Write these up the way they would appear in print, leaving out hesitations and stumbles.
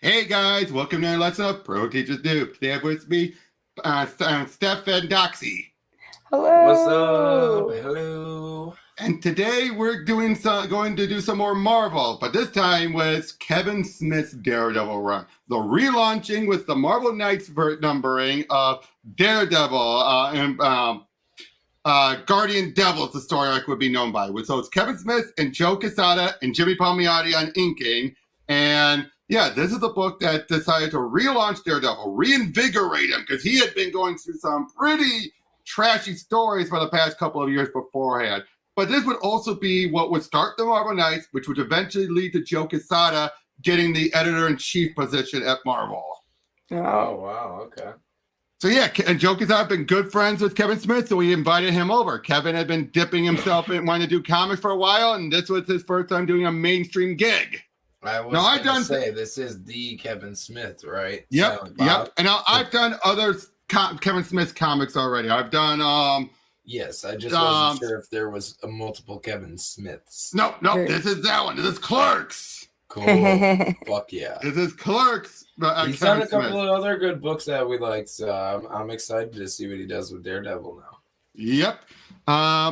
Hey guys, welcome to Let's Up Pro Teachers Do. Today I have with me Steph and Doxy. Hello. What's up? Hello. And today we're going to do some more Marvel, but this time with Kevin Smith's Daredevil run. The relaunching with the Marvel Knights numbering of Daredevil and Guardian Devil is the story arc would be known by. So it's Kevin Smith and Joe Quesada and Jimmy Palmiotti on inking. And yeah, this is the book that decided to relaunch Daredevil, reinvigorate him, because he had been going through some pretty trashy stories for the past couple of years beforehand. But this would also be what would start the Marvel Knights, which would eventually lead to Joe Quesada getting the editor-in-chief position at Marvel. Oh, wow. Okay. So yeah, and Joe Quesada had been good friends with Kevin Smith, so we invited him over. Kevin had been dipping himself in wanting to do comics for a while, and this was his first time doing a mainstream gig. I was going to say, this is the Kevin Smith, right? Yep. And I've done other Kevin Smith comics already. I've done... Yes, I just wasn't sure if there was a multiple Kevin Smiths. No, this is that one. This is Clerks. Cool. Fuck yeah. This is Clerks. He's done a couple of other good books that we like, so I'm excited to see what he does with Daredevil now. Yep.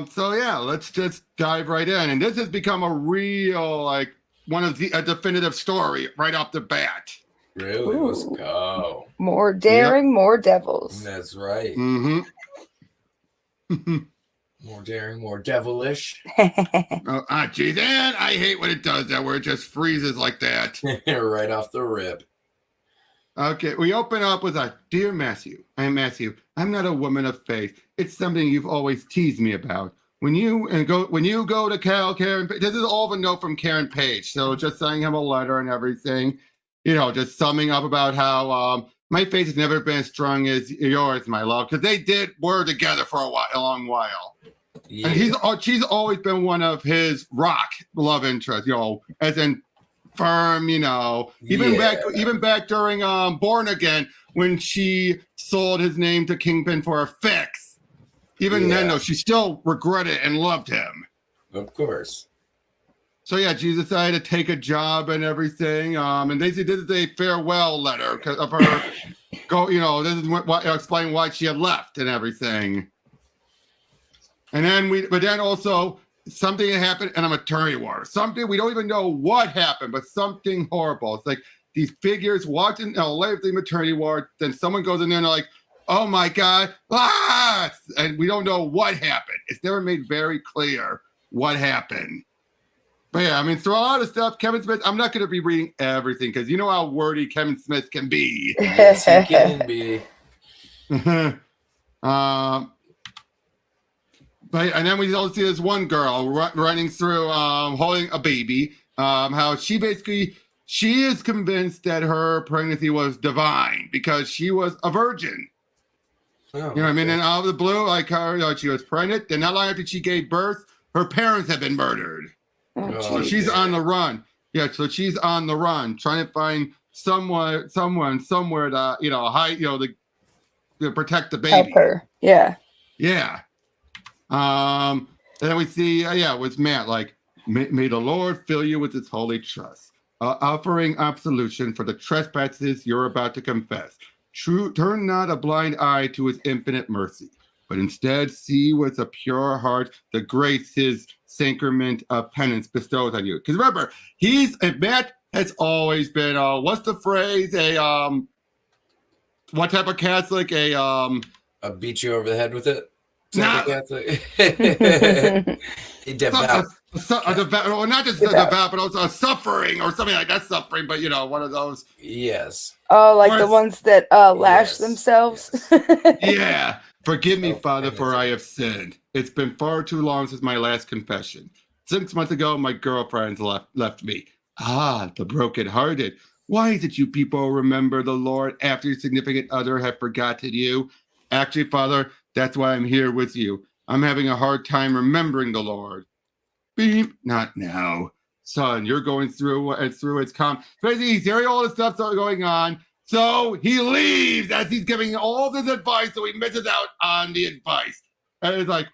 So yeah, let's just dive right in. And this has become a real, like, a definitive story right off the bat. Really? Ooh. Let's go. More daring, more devils. That's right. Mm-hmm. More daring, more devilish. Geez, and I hate when it does that, where it just freezes like that. Right off the rip. Okay, we open up with a Dear Matthew. I'm Matthew. I'm not a woman of faith. It's something you've always teased me about. When you go to Karen, this is all of a note from Karen Page. So just sending him a letter and everything, just summing up about how my faith has never been as strong as yours, my love, because they were together for a long while. Yeah. And she's always been one of his rock love interests, as in firm, even back during Born Again when she sold his name to Kingpin for a fix. Even then, though, she still regretted and loved him. Of course. So yeah, she decided to take a job and everything. And they did a farewell letter of her this is explaining why she had left and everything. And then but then also something happened in a maternity ward. Something we don't even know what happened, but something horrible. It's like these figures walked in LA of the maternity ward. Then someone goes in there and they're like, "Oh my God!" And we don't know what happened. It's never made very clear what happened. But yeah, I mean, through a lot of stuff, Kevin Smith, I'm not going to be reading everything because you know how wordy Kevin Smith can be. Yes, he can be. And then we also see this one girl running through, holding a baby. How she is convinced that her pregnancy was divine because she was a virgin. Oh, you know what I mean? And out of the blue, like she was pregnant. Then not long after she gave birth, her parents had been murdered. So she's on the run. Yeah, so she's on the run, trying to find someone somewhere to, hide, to protect the baby. Help her. Yeah. Yeah. And then we see, with Matt, like, may the Lord fill you with his holy trust, offering absolution for the trespasses you're about to confess. Turn not a blind eye to his infinite mercy, but instead see with a pure heart the grace his sacrament of penance bestows on you. Because remember, Matt has always been, what's the phrase? What type of Catholic? I'll beat you over the head with it. Nah. A devout. Well, not just devout, but also a suffering or something like that. Suffering, but one of those. Yes. Oh, like the ones that lash themselves. Yes. Yeah. Forgive me, Father, for I have sinned. It's been far too long since my last confession. 6 months ago, my girlfriend left me. The brokenhearted. Why is it you people remember the Lord after your significant other have forgotten you? Actually, Father, that's why I'm here with you. I'm having a hard time remembering the Lord. Beep, not now. Son, you're going through its he's hearing all the stuff that's going on. So he leaves as he's giving all this advice, so he misses out on the advice. And it's like,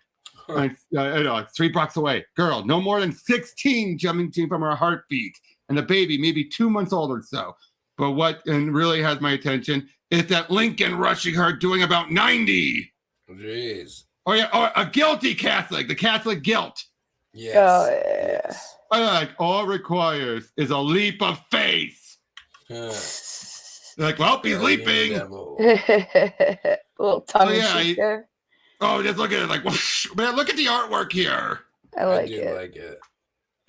it's 3 blocks away. Girl, no more than 16 jumping from her heartbeat. And the baby, maybe 2 months old or so. But what really has my attention is that Lincoln rushing her doing about 90. Jeez. Oh yeah, a guilty Catholic, the Catholic guilt. Yes. Oh, yeah. Yes. Like, all it requires is a leap of faith. Like, well, he's leaping. Little tongue in cheek there. Oh, just look at it, like, whoosh. Man, look at the artwork here. I do like it.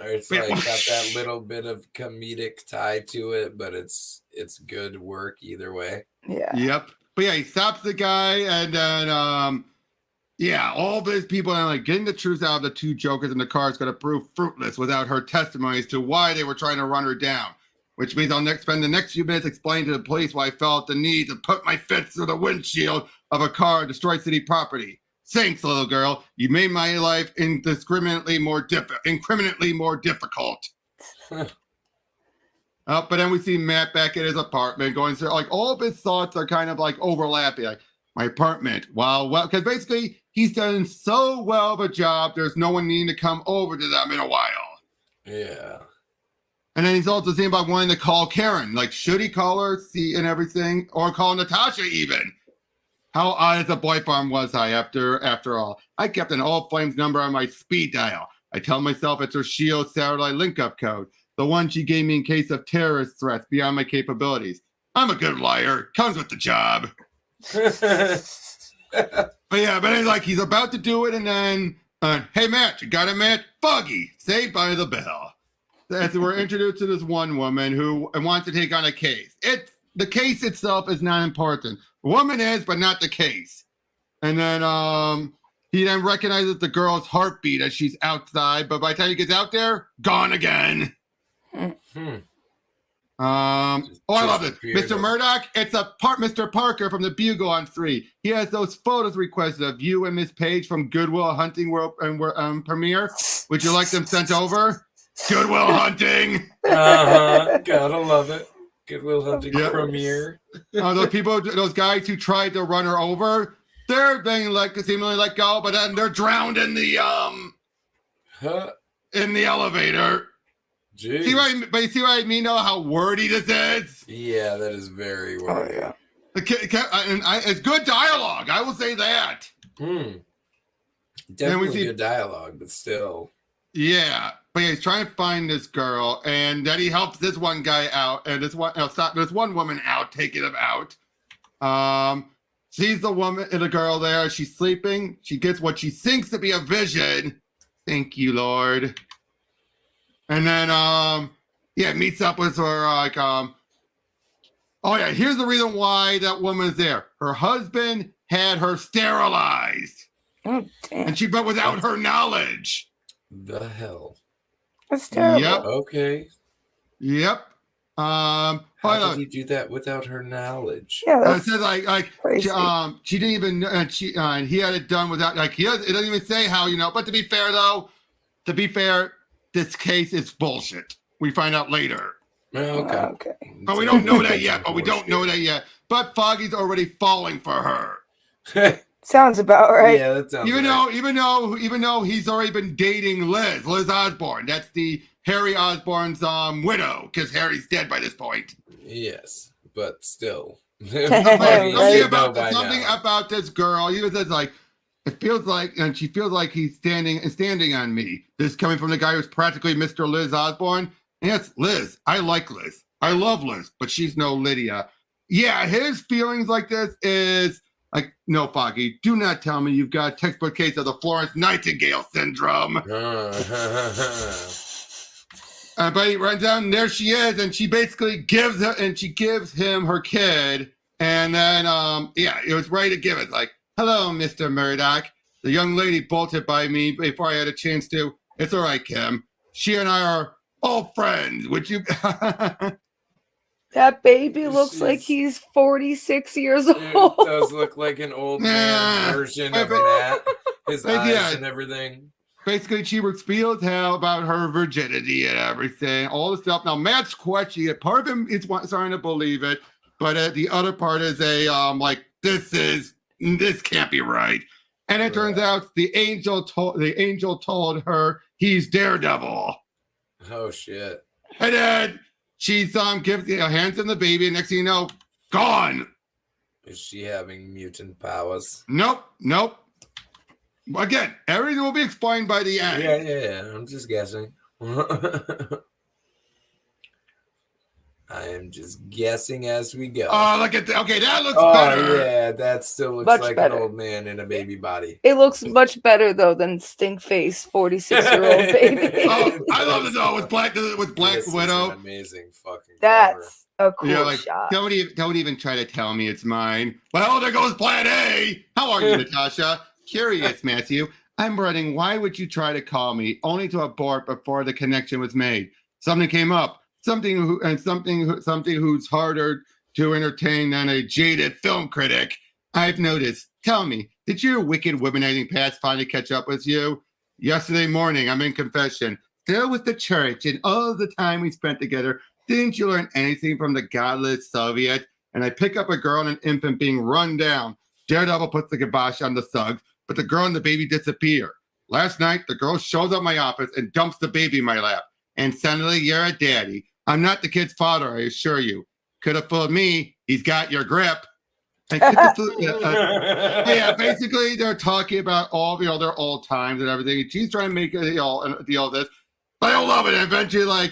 Or it's like got that little bit of comedic tie to it, but it's good work either way. Yeah. Yep. But yeah, he stops the guy, and then yeah, all these people are like getting the truth out of the two jokers in the car is going to prove fruitless without her testimony as to why they were trying to run her down. Which means I'll spend the next few minutes explaining to the police why I felt the need to put my fist through the windshield of a car and destroy city property. Thanks, little girl. You made my life indiscriminately more difficult. But then we see Matt back at his apartment going through, like, all of his thoughts are kind of like overlapping. Like, my apartment, well, because basically he's done so well of a job, there's no one needing to come over to them in a while. Yeah. And then he's also thinking about wanting to call Karen. Like, should he call her, see, and everything, or call Natasha even? How odd as a boyfriend was I after all? I kept an All Flames number on my speed dial. I tell myself it's her SHIELD satellite link-up code, the one she gave me in case of terrorist threats beyond my capabilities. I'm a good liar. Comes with the job. But like, he's about to do it, and then, hey, Matt, you got it, Matt? Foggy, Saved by the Bell. As we're introduced to this one woman who wants to take on a case. The case itself is not important. The woman is, but not the case. And then he then recognizes the girl's heartbeat as she's outside, but by the time he gets out there, gone again. I love it. Mr. Murdoch, it's Mr. Parker from the Bugle on 3. He has those photos requested of you and Miss Page from Goodwill Hunting World premiere. Would you like them sent over? Goodwill Hunting. Gotta love it. Goodwill Hunting premiere. Those guys who tried to run her over, they're being seemingly let go, but then they're drowned in the elevator. Jeez. See what I mean? Though, how wordy this is. Yeah, that is very wordy. Oh, yeah. It's good dialogue. I will say that. Definitely good dialogue, but still. Yeah, but he's trying to find this girl, and then he helps this one guy out, and this one woman out, taking him out. Sees the girl there. She's sleeping. She gets what she thinks to be a vision. Thank you, Lord. And then, meets up with her, here's the reason why that woman's there. Her husband had her sterilized. Oh, damn. But without her knowledge. The hell? That's terrible. Yep. Okay. Yep. How did he do that without her knowledge? Yeah, that's said crazy. She didn't even, he had it done without, it doesn't even say how, but to be fair, this case is bullshit. We find out later. Okay. But we don't know that yet. But Foggy's already falling for her. Sounds about right. Yeah, that sounds even though he's already been dating Liz Osborne. That's the Harry Osborne's widow, because Harry's dead by this point. Yes, but still. Something about this girl. He says it feels like, and she feels like he's standing on me. This is coming from the guy who's practically Mr. Liz Osborne. And yes, Liz. I like Liz. I love Liz, but she's no Lydia. Yeah, his feelings like this is like, no, Foggy, do not tell me you've got a textbook case of the Florence Nightingale syndrome. But he runs down, and there she is, and she basically gives him her kid, and then it was ready to give it. Like, hello, Mr. Murdoch. The young lady bolted by me before I had a chance to. It's all right, Kim. She and I are old friends. Would you? That baby looks like he's 46 years old. It does look like an old man version of that. His eyes and everything. Basically, she reveals about her virginity and everything, all the stuff. Now, Matt's questioning it. Part of him is starting to believe it, but the other part is this can't be right. And it turns out the angel told her he's Daredevil. Oh shit! And then She's gives hands on the baby, and next thing you know, gone. Is she having mutant powers? Nope. Again, everything will be explained by the end. Yeah. I'm just guessing. I am just guessing as we go. Oh, look at that. Okay, that looks better. Yeah, that still looks Much like better. an old man in a baby body. It looks much better though than stink face 46-year-old baby. Oh, I love it though with Black This Widow. is an amazing fucking cover. That's a cool Yeah, like shot. don't even try to tell me it's mine. Well, there goes Plan A. How are you, Natasha? Curious, Matthew. I'm running. Why would you try to call me only to abort before the connection was made? Something came up. Something who's harder to entertain than a jaded film critic. I've noticed. Tell me, did your wicked womanizing past finally catch up with you? Yesterday morning, I'm in confession. Still with the church and all the time we spent together. Didn't you learn anything from the godless Soviet? And I pick up a girl and an infant being run down. Daredevil puts the kibosh on the thugs, but the girl and the baby disappear. Last night, the girl shows up my office and dumps the baby in my lap. And suddenly, you're a daddy. I'm not the kid's father, I assure you. Could have fooled me. He's got your grip. Yeah, basically, they're talking about all their old times and everything. And she's trying to make a deal of this. But I don't love it. And eventually,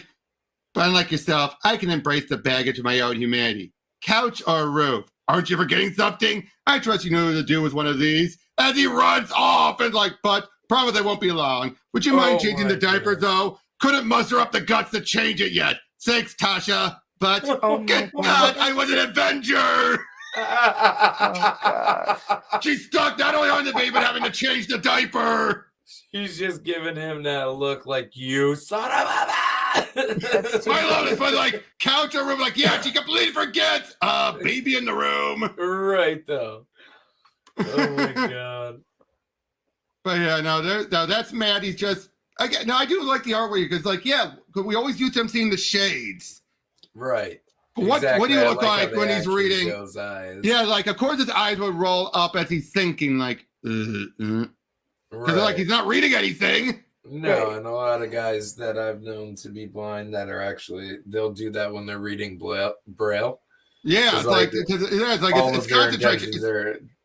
but unlike yourself, I can embrace the baggage of my own humanity. Couch or roof? Aren't you forgetting something? I trust you know what to do with one of these. As he runs off and but probably won't be long. Would you mind changing the diaper, though? Couldn't muster up the guts to change it yet. Thanks, Tasha. But good God, I was an Avenger. Oh, She's stuck not only on the baby, but having to change the diaper. She's just giving him that look like, you son of a That's I love it, but couch or room, yeah, she completely forgets. Baby in the room. Right, though. Oh, my God. But yeah, no, that's mad. He's just, I do like the artwork because, we always used him seeing the shades. Right. What do you look like like when he's reading? Shows eyes. Yeah, of course his eyes would roll up as he's thinking, because Right. he's not reading anything. No, and a lot of guys that I've known to be blind that are actually, they'll do that when they're reading Braille. Yeah, it's All it's of their concentration. intentions,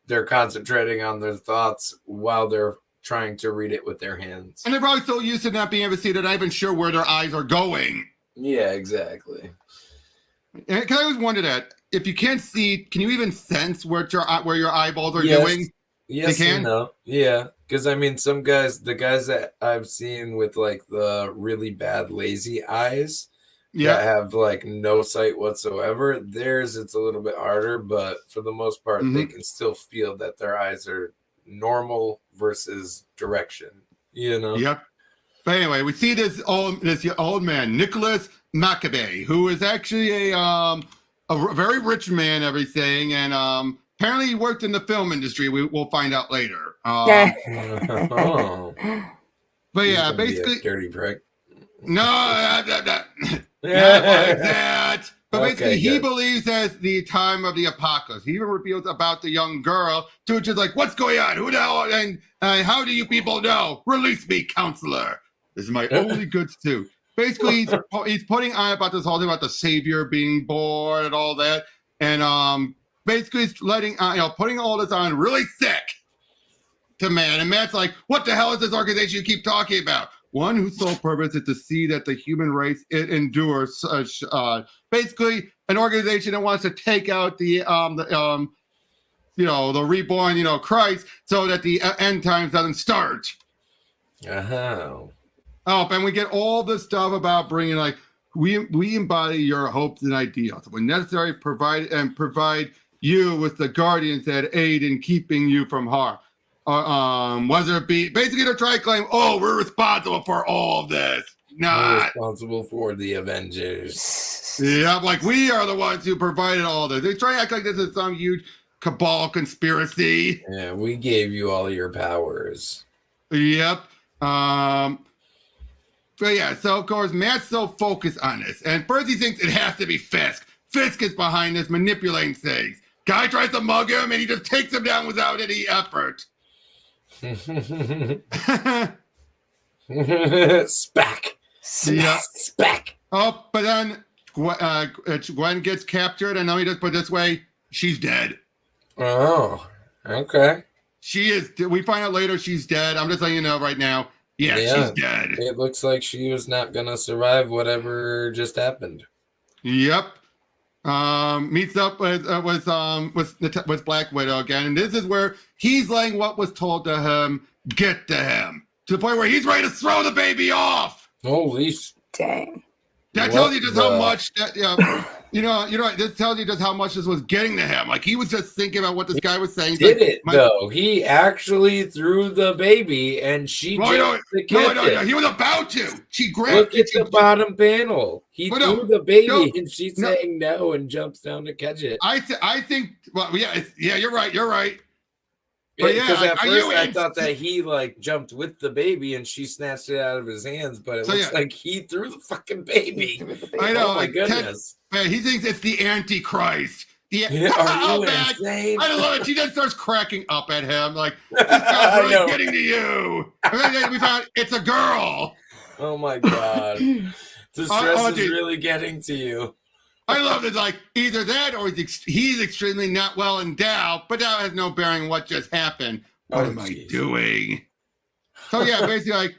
they're concentrating on their thoughts while they're trying to read it with their hands. And they're probably so used to not being able to see, they're not even sure where their eyes are going. Yeah, exactly. And I always wonder that if you can't see, can you even sense where your eyeballs are doing? Yes, you can. And no. Yeah, because some guys, the guys that I've seen with the really bad lazy eyes, that have no sight whatsoever, theirs it's a little bit harder, but for the most part, they can still feel that their eyes are normal versus direction. Yep. But anyway, we see this old man, Nicholas Maccabee, who is actually a very rich man, everything, and apparently he worked in the film industry. We'll find out later. Yeah. But He's yeah, gonna be a basically, dirty prick. no, not like that. But basically, he good. believes as the time of the apocalypse. He even reveals about the young girl, to which is what's going on? Who the hell? And how do you people know? Release me, counselor. This is my only good suit. Basically, he's putting on about this whole thing about the savior being born and all that, and basically he's letting putting all this on really thick to man. And Matt's like, "What the hell is this organization you keep talking about? One whose sole purpose is to see that the human race endures." Basically, an organization that wants to take out the reborn Christ, so that the end times doesn't start. Oh, and we get all this stuff about bringing we embody your hopes and ideals. When necessary, provide you with the guardians that aid in keeping you from harm. Whether it be basically they're trying to claim, we're responsible for all of this. We're responsible for the Avengers. Yeah, we are the ones who provided all this. They try to act like this is some huge cabal conspiracy. Yeah, we gave you all your powers. Yep. But yeah, so of course Matt's so focused on this, and first he thinks it has to be Fisk. Fisk is behind this, manipulating things. Guy tries to mug him, and he just takes him down without any effort. Spack. Yeah. Spack. Oh, but then Gwen gets captured, and let me just put it this way: she's dead. Oh, okay. She is. We find out later she's dead. I'm just letting you know right now. Yeah, she's dead. It looks like she was not gonna survive whatever just happened. Yep. Meets up with Black Widow again, and this is where he's letting what was told to him get to him, to the point where he's ready to throw the baby off. Holy dang! That tells you just how much that this tells you just how much this was getting to him. Like he was just thinking about what this guy was saying. Though he actually threw the baby, and she jumped to catch it. He was about to. She grabbed. Look at the bottom panel. He threw the baby, and she's saying no, and jumps down to catch it. I think. Well, yeah, you're right. You're right. Because at first I thought that he like jumped with the baby and she snatched it out of his hands, but it looks like he threw the fucking baby. I know. Oh my goodness. He thinks it's the Antichrist. Are you insane? I love it. She just starts cracking up at him like, this guy's really getting to you. And then we found it's a girl. Oh my God. The stress is really getting to you. I love it. Like either that or he's extremely not well endowed, but that has no bearing on what just happened. What am I doing? So yeah, basically, like,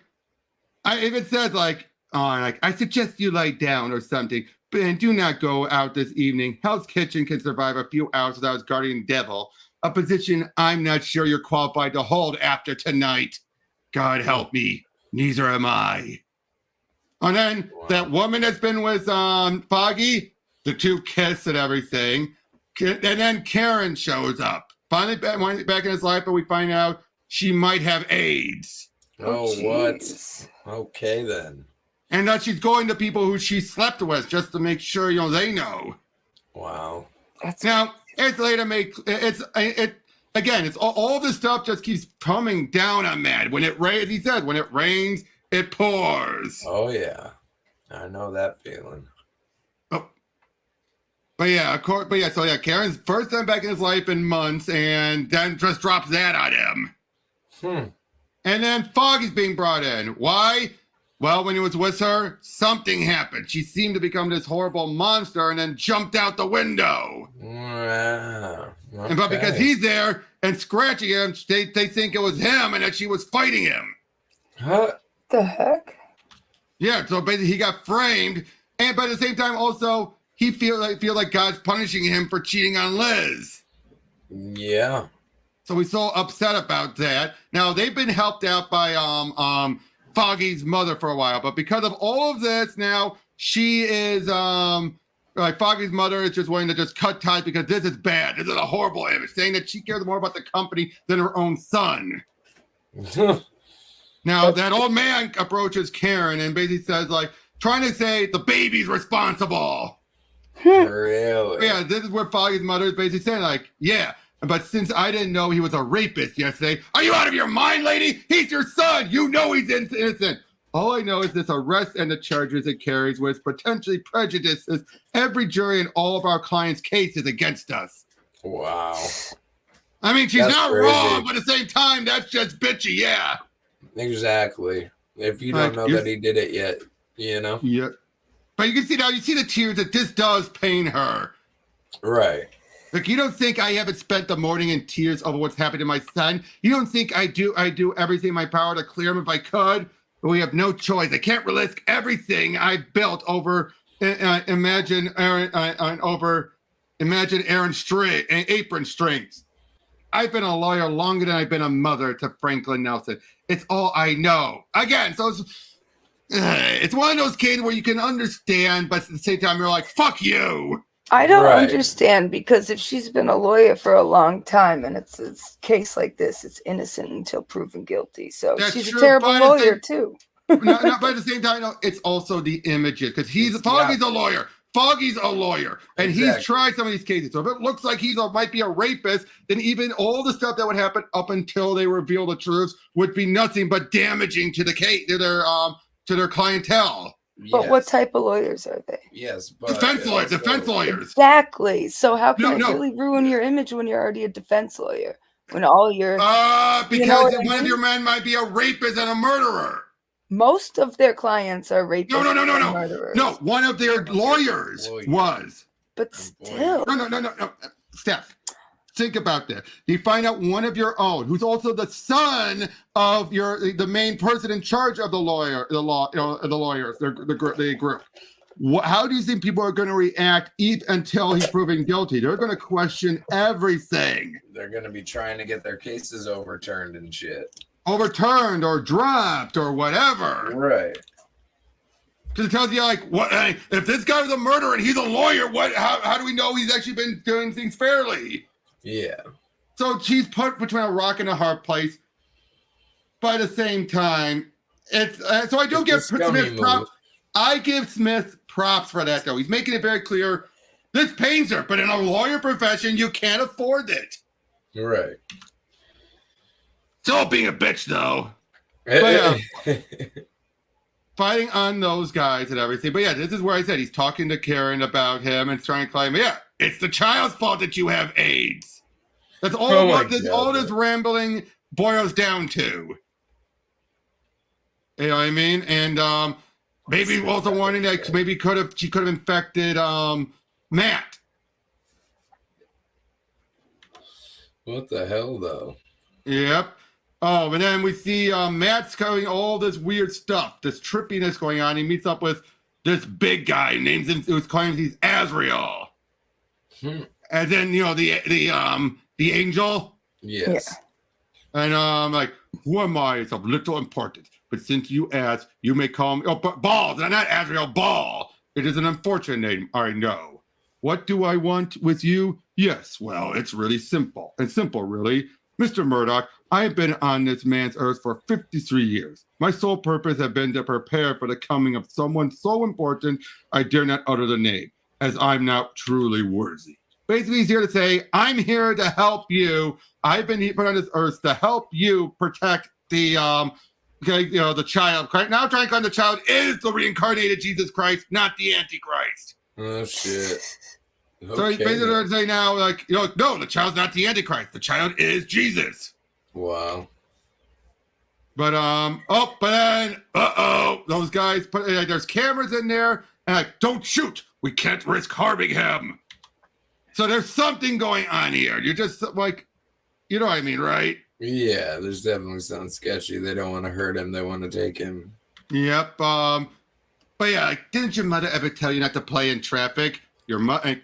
if it says like, I suggest you lie down or something, and do not go out this evening. Hell's Kitchen can survive a few hours without its guardian devil, a position I'm not sure you're qualified to hold after tonight. God help me, neither am I. And then that woman that's been with Foggy. The two kiss and everything. And then Karen shows up. Finally back in his life, but we find out she might have AIDS. Oh, what? Okay, then. And that she's going to people who she slept with just to make sure, they know. Wow. Now, it's later it's all this stuff just keeps coming down on Matt. When it rains, he said, when it rains, it pours. Oh, yeah. I know that feeling. So Karen's first time back in his life in months, and then just drops that on him. And then Foggy's being brought in. Why? Well, when he was with her, something happened. She seemed to become this horrible monster and then jumped out the window. Okay. But because he's there and scratching him, they think it was him and that she was fighting him. Huh? The heck? Yeah, so basically he got framed, but at the same time also, he feel like God's punishing him for cheating on Liz. Yeah. So he's so upset about that. Now they've been helped out by Foggy's mother for a while, but because of all of this, now she is Foggy's mother is just wanting to just cut ties because this is bad. This is a horrible image, saying that she cares more about the company than her own son. Now that old man approaches Karen and basically says trying to say the baby's responsible. Really? Yeah, this is where Foggy's mother is basically saying, but since I didn't know he was a rapist yesterday, are you out of your mind, lady? He's your son. You know he's innocent. All I know is this arrest and the charges it carries, which potentially prejudices every jury in all of our clients' cases against us. Wow. I mean, she's not wrong, but at the same time, that's just bitchy, yeah. Exactly. If you don't know that he did it yet, Yeah. But you can see now, you see the tears that this does pain her. Right. Like, you don't think I haven't spent the morning in tears over what's happened to my son? You don't think I do everything in my power to clear him if I could? But we have no choice. I can't risk everything I've built over imagine Aaron String and apron strings. I've been a lawyer longer than I've been a mother to Franklin Nelson. It's all I know. Again, so it's one of those cases where you can understand, but at the same time, you're like, fuck you. I don't understand, because if she's been a lawyer for a long time and it's a case like this, it's innocent until proven guilty. So she's a terrible lawyer too. But at the same time, it's also the images, because Foggy's a lawyer. Foggy's a lawyer, and he's tried some of these cases. So if it looks like might be a rapist, then even all the stuff that would happen up until they reveal the truth would be nothing but damaging to the case, to their clientele. But what type of lawyers are they? Yes, but defense lawyers. Exactly. So how can it really ruin your image when you're already a defense lawyer? When all your because one of your men might be a rapist and a murderer. Most of their clients are rapists No. and murderers. No, one of their lawyers was. But still. No. Steph, think about this. You find out one of your own, who's also the son of the main person in charge of the lawyers, the group. How do you think people are going to react until he's proven guilty? They're going to question everything. They're going to be trying to get their cases overturned and shit. Overturned or dropped or whatever. Right. Because it tells you, like, what if this guy was a murderer and he's a lawyer, how do we know he's actually been doing things fairly? Yeah. So she's put between a rock and a hard place. But at the same time, so I do give Smith props. I give Smith props for that, though. He's making it very clear this pains her, but in a lawyer profession, you can't afford it. Right. Still being a bitch, though. But, fighting on those guys and everything. But yeah, this is where I said he's talking to Karen about him and trying to claim, yeah, it's the child's fault that you have AIDS. That's all. All this rambling boils down to. You know what I mean? And maybe also warning that maybe she could have infected Matt. What the hell, though? Yep. Oh, and then we see Matt's going all this weird stuff, this trippiness going on. He meets up with this big guy, who claims he's Azrael. And then the angel. Yes. Yeah. And like, who am I? It's of little importance. But since you asked, you may call me. Oh, but Ball, not Azrael, Ball. It is an unfortunate name, I know. What do I want with you? Yes, well, it's really simple. And simple, really. Mr. Murdoch, I have been on this man's earth for 53 years. My sole purpose has been to prepare for the coming of someone so important I dare not utter the name, as I'm not truly worthy. Basically, he's here to say, I'm here to help you. I've been put on this earth to help you protect the child. Now trying to claim the child is the reincarnated Jesus Christ, not the Antichrist. Oh, shit. Okay, so he's basically saying now, like, no, the child's not the Antichrist. The child is Jesus. Wow. But those guys there's cameras in there, and like, don't shoot. We can't risk harming him. So there's something going on here. You're just like, you know what I mean, right? Yeah, there's definitely something sketchy. They don't want to hurt him. They want to take him. Yep. But yeah, didn't your mother ever tell you not to play in traffic? Your mother.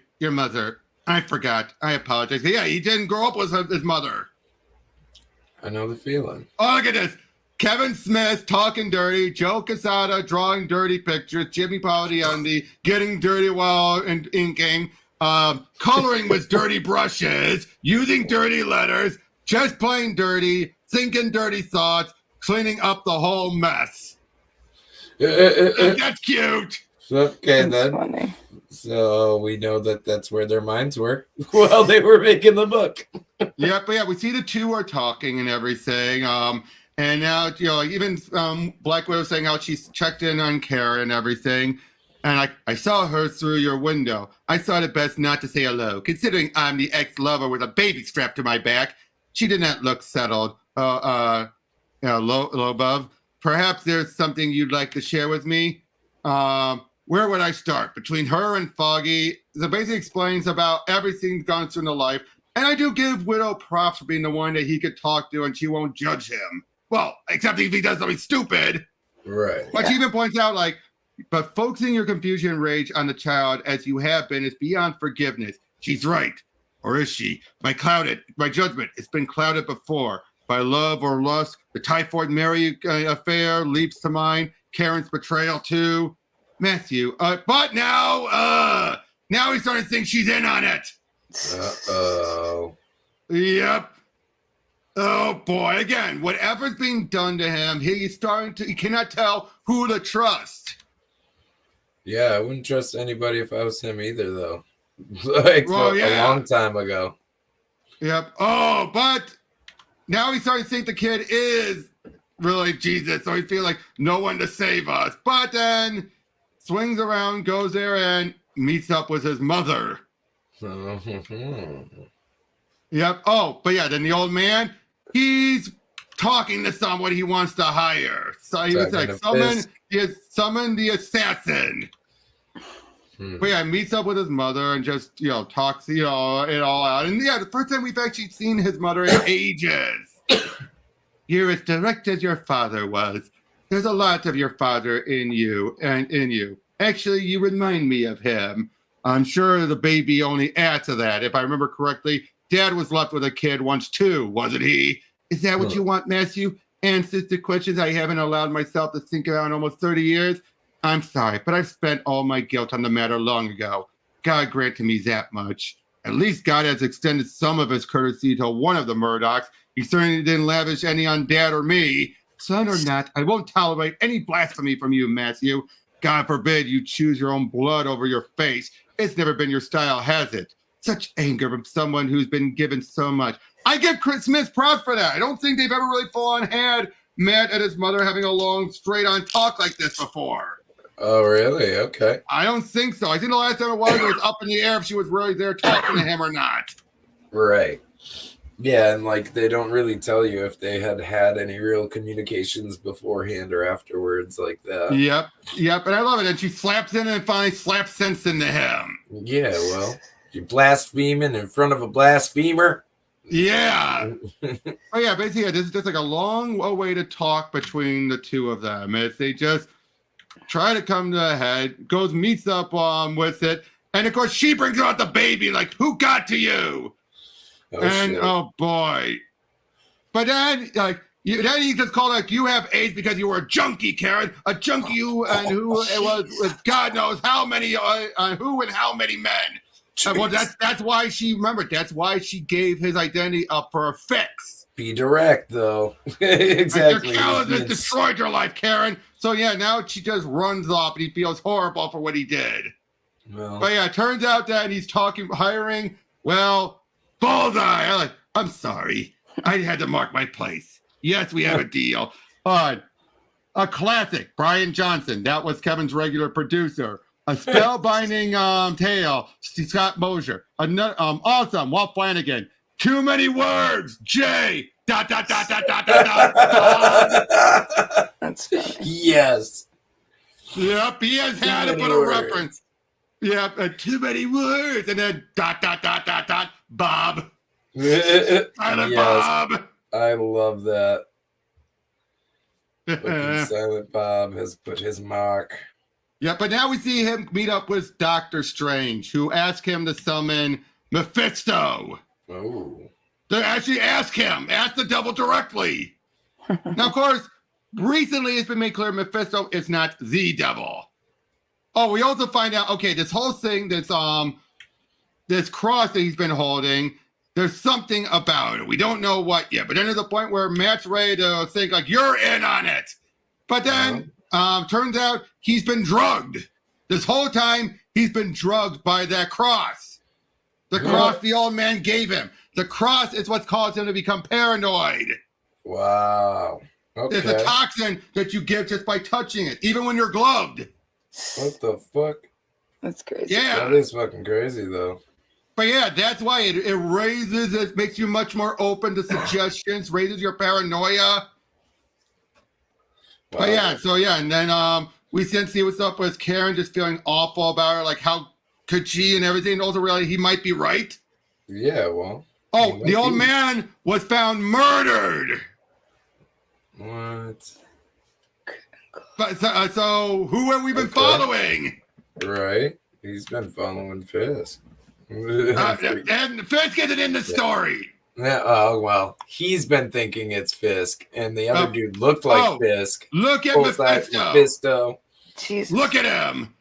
I forgot. I apologize. Yeah, he didn't grow up with his mother. I know the feeling. Oh, look at this. Kevin Smith talking dirty, Joe Quesada drawing dirty pictures, Jimmy Palladiondi getting dirty while inking, coloring with dirty brushes, using dirty letters, just plain dirty, thinking dirty thoughts, cleaning up the whole mess. That's cute. Okay, that's then. Funny. So we know that that's where their minds were while they were making the book. Yeah, but yeah, we see the two are talking and everything. And now, even Black Widow saying how she's checked in on Karen and everything. And I saw her through your window. I thought it best not to say hello, considering I'm the ex-lover with a baby strapped to my back. She did not look settled, low above. Perhaps there's something you'd like to share with me. Where would I start? Between her and Foggy, the basically explains about everything gone through in the life. And I do give Widow props for being the one that he could talk to and she won't judge him. Well, except if he does something stupid. Right. But she even points out, like, but focusing your confusion and rage on the child as you have been is beyond forgiveness. She's right. Or is she? My judgment, it's been clouded before. By love or lust, the Typhoid Mary affair leaps to mind. Karen's betrayal too. Matthew, but now he's starting to think she's in on it. Uh-oh. Yep. Oh boy, again, whatever's being done to him, he cannot tell who to trust. Yeah, I wouldn't trust anybody if I was him either, though. A long time ago. Yep. Oh, but now he's starting to think the kid is really Jesus, so he feels like no one to save us. But then swings around, goes there, and meets up with his mother. Yep. Oh, but yeah, then the old man, he's talking to someone he wants to hire. So he was like, summon the assassin. But yeah, meets up with his mother and just, talks, it all out. And yeah, the first time we've actually seen his mother in ages. You're as direct as your father was. There's a lot of your father in you. Actually, you remind me of him. I'm sure the baby only adds to that. If I remember correctly, Dad was left with a kid once too, wasn't he? Is that what you want, Matthew? Answers to questions I haven't allowed myself to think about in almost 30 years? I'm sorry, but I've spent all my guilt on the matter long ago. God granted me that much. At least God has extended some of his courtesy to one of the Murdochs. He certainly didn't lavish any on Dad or me. Son or not, I won't tolerate any blasphemy from you, Matthew. God forbid you choose your own blood over your face. It's never been your style, has it? Such anger from someone who's been given so much. I give Chris Smith props for that. I don't think they've ever really full-on had Matt and his mother having a long, straight-on talk like this before. Oh, really? Okay. I don't think so. I think the last time it was up in the air if she was really there talking to him or not. Right. Yeah, and they don't really tell you if they had any real communications beforehand or afterwards like that. Yep, and I love it. And she slaps in and finally slaps sense into him. Yeah, well, you blaspheming in front of a blasphemer? Yeah. Oh, yeah, basically, this is just like a long way to talk between the two of them. As they just try to come to a head, meets up with it, and of course she brings out the baby, like, who got to you? Oh boy. But then, then he just called you have AIDS because you were a junkie, Karen. A junkie who it was God knows how many, who and how many men. Well, that's why that's why she gave his identity up for a fix. Be direct, though. Exactly. Your callousness destroyed your life, Karen. So yeah, now she just runs off and he feels horrible for what he did. Well. But yeah, it turns out that he's hiring, Bullseye. I'm sorry. I had to mark my place. Yes, we have a deal. A classic, Brian Johnson. That was Kevin's regular producer. A spellbinding tale, Scott Mosier. Awesome, Walt Flanagan. Too many words, J. ... That's funny. Yes. Yep, he has had to put a reference. Yep, too many words, and then ... Bob. Silent Bob. I love that. Silent Bob has put his mark. Yeah, but now we see him meet up with Doctor Strange, who asked him to summon Mephisto. Oh. To actually ask the devil directly. Now, of course, recently it's been made clear Mephisto is not the devil. Oh, we also find out, okay, this whole thing, this cross that he's been holding, there's something about it. We don't know what yet, but then there's a point where Matt's ready to think, you're in on it. But then, turns out he's been drugged. This whole time, he's been drugged by that cross. The cross the old man gave him. The cross is what caused him to become paranoid. Wow. Okay. It's a toxin that you give just by touching it, even when you're gloved. What the fuck? That's crazy. Yeah. That is fucking crazy, though. But yeah, that's why it makes you much more open to suggestions, raises your paranoia. Wow. But yeah, and then we see what's up with Karen just feeling awful about her, like how could she and everything, and also realize he might be right. Yeah, well. Oh, the old man was found murdered. What? But so who have we been following? Right, he's been following Fisk. And Fisk isn't in the story. Yeah, well, he's been thinking it's Fisk, and the other dude looked like Fisk. Look at Mephisto. Jesus. Look at him.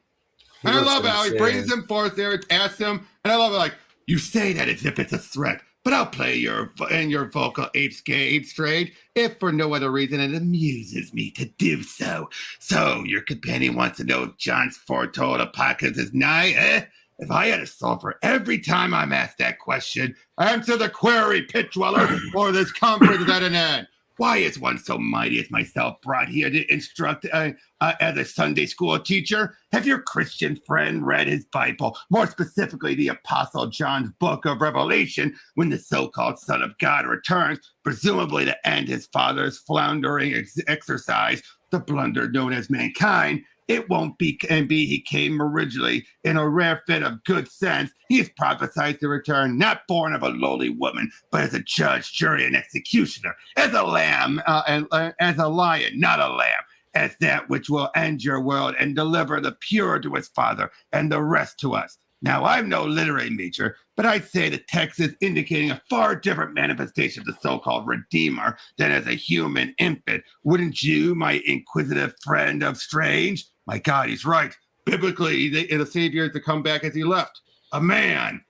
And I love how he brings him forth there, asks him, and I love it, you say that as if it's a threat, but I'll play your vocal ape straight, if for no other reason it amuses me to do so. So, your companion wants to know if John's foretold apocalypse is nigh, eh? If I had a soul for every time I'm asked that question, answer the query, pit dweller, or this conference is at an end. Why is one so mighty as myself brought here to instruct as a Sunday school teacher? Have your Christian friend read his Bible, more specifically the Apostle John's book of Revelation, when the so-called Son of God returns, presumably to end his father's floundering exercise, the blunder known as mankind? It won't be and be he came originally in a rare fit of good sense. He is prophesied to return, not born of a lowly woman, but as a judge, jury, and executioner, as a lamb, and as a lion, not a lamb, as that which will end your world and deliver the pure to his father and the rest to us. Now, I'm no literary major, but I'd say the text is indicating a far different manifestation of the so-called Redeemer than as a human infant. Wouldn't you, my inquisitive friend of strange? My God, he's right. Biblically, the Savior is to come back as he left, a man.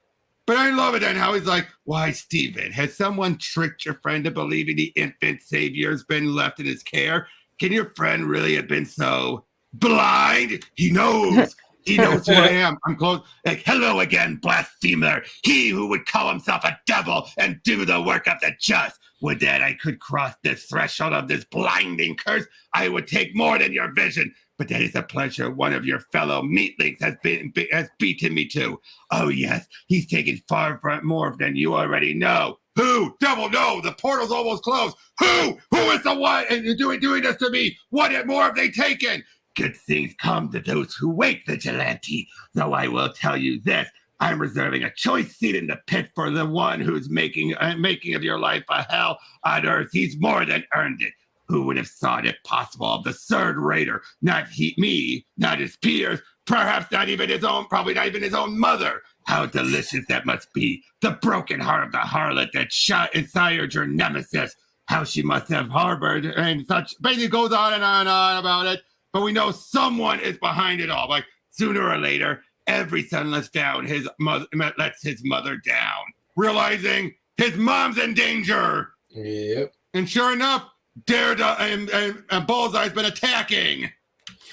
But I love it and how he's like, why, Stephen, has someone tricked your friend into believing the infant Savior's been left in his care? Can your friend really have been so blind? He knows. He knows who I am. I'm close. Like, hello again, blasphemer. He who would call himself a devil and do the work of the just. Would that I could cross this threshold of this blinding curse, I would take more than your vision. But that is a pleasure one of your fellow meatlings has beaten me to. Oh, yes, he's taken far more than you already know. Who? Devil, no, the portal's almost closed. Who? Who is the one and doing this to me? What more have they taken? Good things come to those who wait, vigilante. Though I will tell you this, I'm reserving a choice seat in the pit for the one who's making of your life a hell on earth. He's more than earned it. Who would have thought it possible of the third raider? Not me, not his peers, perhaps not even his own, probably not even his own mother. How delicious that must be. The broken heart of the harlot that shot and sired your nemesis. How she must have harbored and such. Basically goes on and on and on about it. But we know someone is behind it all. Like sooner or later, every son lets his mother down, realizing his mom's in danger. Yep. And sure enough, Daredevil and Bullseye's been attacking.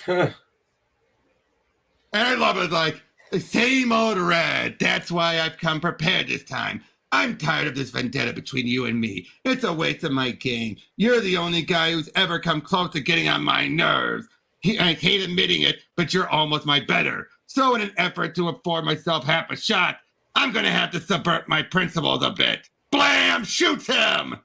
And I love it. Like, the same old Red. That's why I've come prepared this time. I'm tired of this vendetta between you and me. It's a waste of my game. You're the only guy who's ever come close to getting on my nerves. I hate admitting it, but you're almost my better. So in an effort to afford myself half a shot, I'm going to have to subvert my principles a bit. Blam! Shoots him!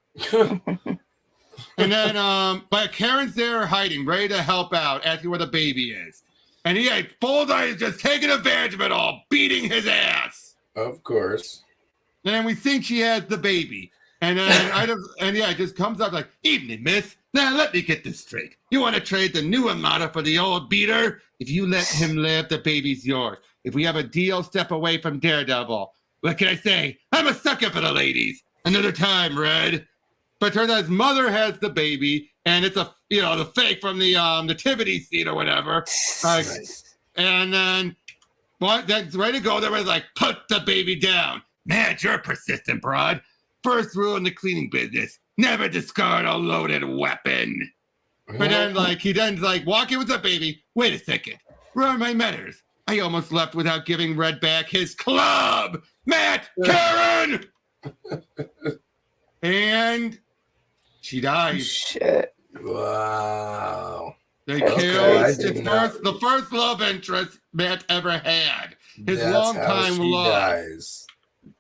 And then, but Karen's there hiding, ready to help out, asking where the baby is. And Bullseye is just taking advantage of it all, beating his ass. Of course. And then we think she has the baby. And then it just comes up like, evening, miss. Now, let me get this straight. You want to trade the new Amada for the old beater? If you let him live, the baby's yours. If we have a deal, step away from Daredevil. What can I say? I'm a sucker for the ladies. Another time, Red. But turns out his mother has the baby, and it's the fake from the nativity scene or whatever. Nice. And then that's ready to go. There was like, put the baby down. Man, you're persistent, broad. First rule in the cleaning business: never discard a loaded weapon. But then, he walking with the baby. Wait a second. Where are my manners? I almost left without giving Red back his club. Matt, Karen, and she dies. Shit. Wow. They killed the first love interest Matt ever had. His longtime love. Dies.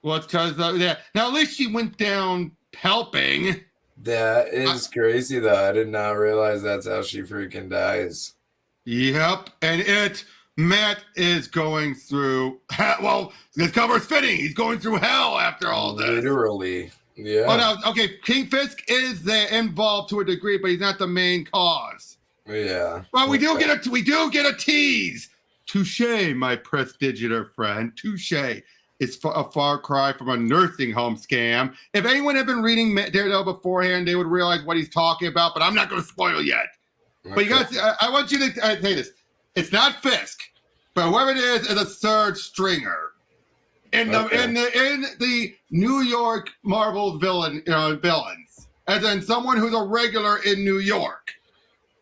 Well, it's because now at least she went down helping. That is crazy, though. I did not realize that's how she freaking dies. Yep, and Matt is going through. Well, this cover's fitting. He's going through hell after all this. Literally, yeah. Oh no, okay. King Fisk is involved to a degree, but he's not the main cause. Yeah. Well, we do get a tease. Touche, my prestigiator friend. Touche. It's a far cry from a nursing home scam. If anyone had been reading Daredevil beforehand, they would realize what he's talking about, but I'm not going to spoil yet. Okay. But you guys, I want you to say this. It's not Fisk, but whoever it is a third stringer. In the New York Marvel villains, as in someone who's a regular in New York.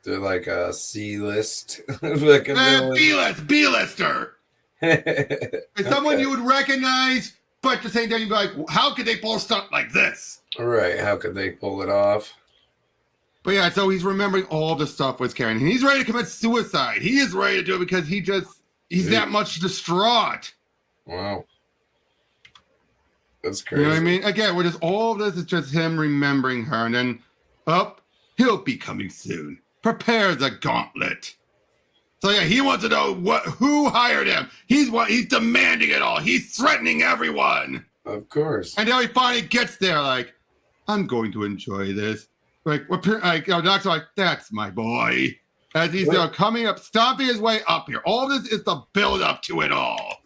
They're like a C-list. Like a B-lister. It's someone you would recognize, but at the same time you'd be like, how could they pull a stunt like this? Right, how could they pull it off? But yeah, so he's remembering all the stuff with Karen. And he's ready to commit suicide. He is ready to do it because he's that much distraught. Wow. That's crazy. You know what I mean? Again, we're just all of this is just him remembering her, and then he'll be coming soon. Prepare the gauntlet. So yeah, he wants to know who hired him. He's demanding it all. He's threatening everyone. Of course. And now he finally gets there, like, I'm going to enjoy this. Doc's like, that's my boy. As he's coming up, stomping his way up here. All this is the build up to it all.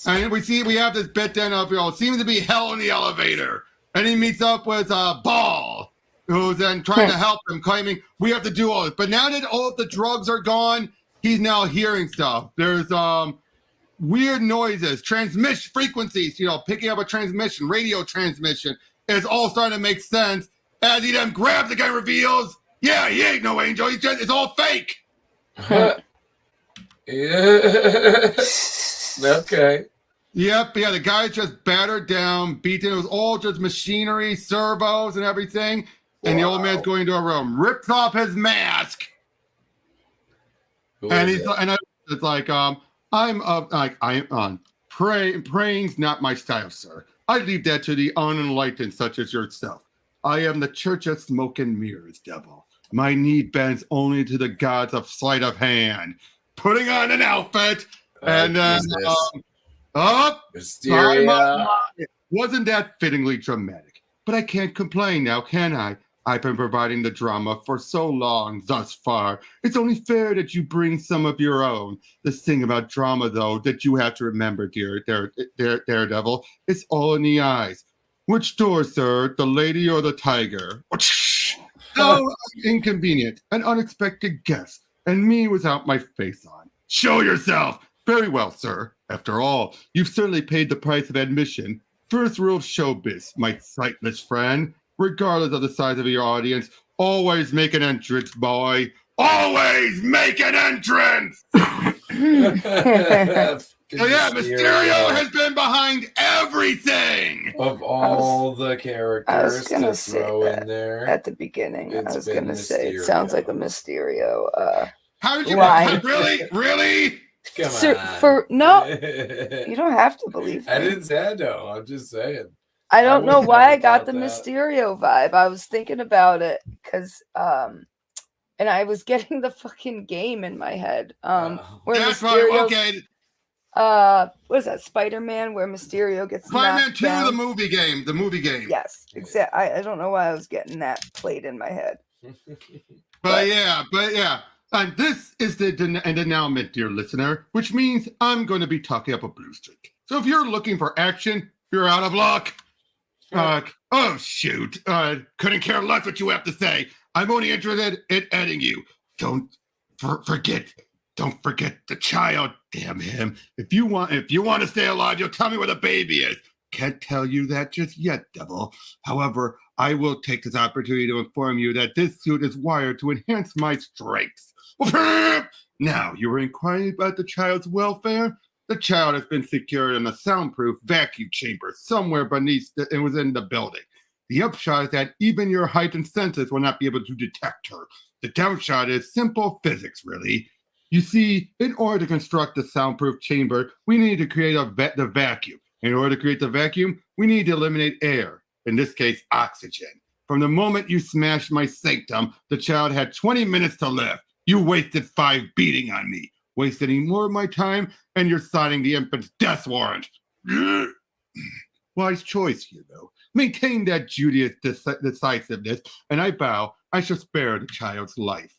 And we have this bit then of, it seems to be hell in the elevator. And he meets up with Ball, who's then trying to help him, claiming we have to do all this. But now that all of the drugs are gone, he's now hearing stuff. There's weird noises, transmission frequencies, picking up a transmission, radio transmission. It's all starting to make sense. As he then grabs the guy and reveals, yeah, he ain't no angel. It's all fake. Yeah. Okay. Yep, yeah, the guy's just battered down, beaten. It was all just machinery, servos, and everything. And the old man's going into a room, rips off his mask, it's like, praying's not my style, sir. I leave that to the unenlightened, such as yourself. I am the church of smoke and mirrors, devil. My knee bends only to the gods of sleight of hand. Putting on an outfit, and then, Mysterio. Wasn't that fittingly dramatic? But I can't complain now, can I? I've been providing the drama for so long thus far. It's only fair that you bring some of your own. The thing about drama, though, that you have to remember, dear Daredevil, it's all in the eyes. Which door, sir? The lady or the tiger? So inconvenient, an unexpected guest, and me without my face on. Show yourself! Very well, sir. After all, you've certainly paid the price of admission. First rule of showbiz, my sightless friend. Regardless of the size of your audience, always make an entrance, boy. Always make an entrance! So yeah, Mysterio has been behind everything! Of all the characters to throw in there. At the beginning, I was going to say, it sounds like a Mysterio. How did you... Really? Come on. No, you don't have to believe me. I didn't say I know. I'm just saying. I don't know why I got the Mysterio vibe. I was thinking about it because, and I was getting the fucking game in my head. Where Mysterio, okay. What is that? Spider-Man, where Mysterio gets Spider-Man 2, down. the movie game. Yes, exactly. I don't know why I was getting that played in my head. But yeah. And this is the denouement, dear listener, which means I'm going to be talking up a blue streak. So if you're looking for action, you're out of luck. Oh, shoot. Couldn't care less what you have to say. I'm only interested in adding you. Don't forget the child. Damn him. If you want to stay alive, you'll tell me where the baby is. Can't tell you that just yet, devil. However, I will take this opportunity to inform you that this suit is wired to enhance my strengths. Now, you were inquiring about the child's welfare? The child has been secured in a soundproof vacuum chamber somewhere beneath and within the building. The upshot is that even your heightened senses will not be able to detect her. The downside is simple physics, really. You see, in order to construct the soundproof chamber, we need to create the vacuum. In order to create the vacuum, we need to eliminate air, in this case, oxygen. From the moment you smashed my sanctum, the child had 20 minutes to live. You wasted 5 beating on me. Waste any more of my time, and you're signing the infant's death warrant. Wise choice, Maintain that duteous decisiveness, and I vow I shall spare the child's life.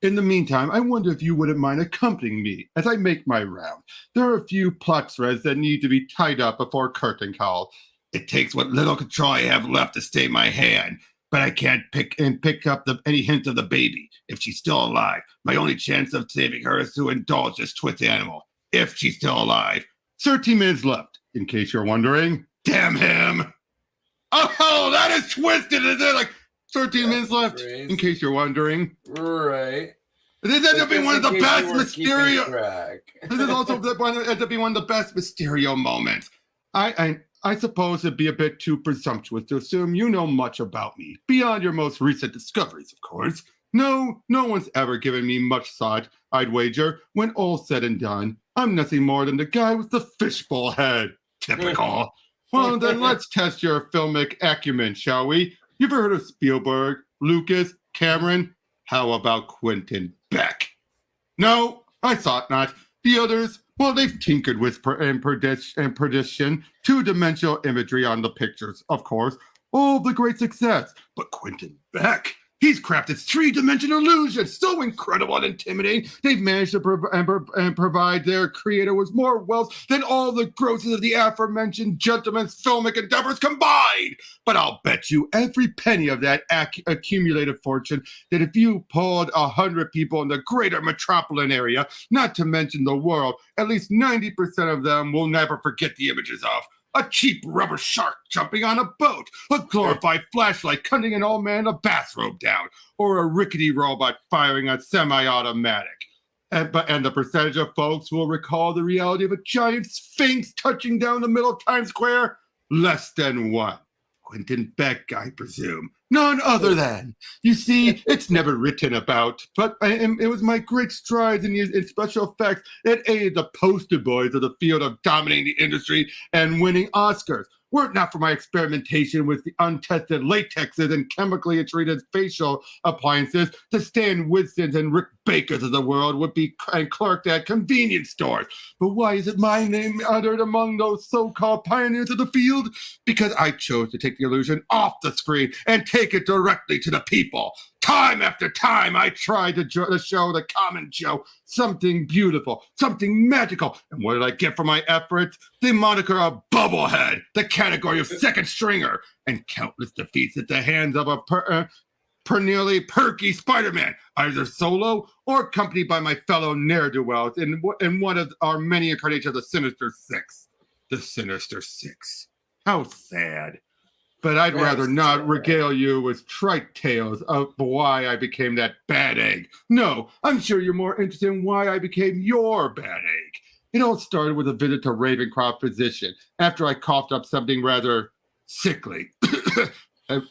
In the meantime, I wonder if you wouldn't mind accompanying me as I make my round. There are a few plot threads that need to be tied up before curtain call. It takes what little control I have left to stay my hand, but I can't pick up any hint of the baby. If she's still alive, my only chance of saving her is to indulge this twisted animal. If she's still alive. 13 minutes left, in case you're wondering. Damn him! Oh, that is twisted, isn't it? 13 minutes left, in case you're wondering. Right. This ends up being one of the best Mysterio. This is also ends up being one of the best Mysterio moments. I suppose it'd be a bit too presumptuous to assume you know much about me, beyond your most recent discoveries, of course. No one's ever given me much thought, I'd wager, when all's said and done. I'm nothing more than the guy with the fishbowl head. Typical. Well, then let's test your filmic acumen, shall we? You ever heard of Spielberg, Lucas, Cameron? How about Quentin Beck? No, I thought not. The others, well, they've tinkered with perdition, two-dimensional imagery on the pictures, of course. All the great success. But Quentin Beck, he's crafted three-dimensional illusions so incredible and intimidating, they've managed to provide their creator with more wealth than all the grosses of the aforementioned gentlemen's filmic endeavors combined. But I'll bet you every penny of that accumulated fortune that if you polled 100 people in the greater metropolitan area, not to mention the world, at least 90% of them will never forget the images of a cheap rubber shark jumping on a boat, a glorified flashlight cutting an old man in a bathrobe down, or a rickety robot firing a semi-automatic. And the percentage of folks who will recall the reality of a giant sphinx touching down the middle of Times Square? Less than one. Quentin Beck, I presume. None other than. You see, it's never written about, but it was my great strides in special effects that aided the poster boys of the field of dominating the industry and winning Oscars. Were it not for my experimentation with the untested latexes and chemically treated facial appliances, the Stan Winston's and Rick Bakers of the world would be clerked at convenience stores. But why is it my name uttered among those so-called pioneers of the field? Because I chose to take the illusion off the screen and take it directly to the people. Time after time, I tried to show the common Joe something beautiful, something magical. And what did I get for my efforts? The moniker of Bubblehead, the category of second stringer, and countless defeats at the hands of a perennially perky Spider-Man, either solo or accompanied by my fellow ne'er-do-wells in one of our many incarnations of the Sinister Six. The Sinister Six. How sad. But I'd rather not regale you with trite tales of why I became that bad egg. No, I'm sure you're more interested in why I became your bad egg. It all started with a visit to Ravencroft physician after I coughed up something rather sickly.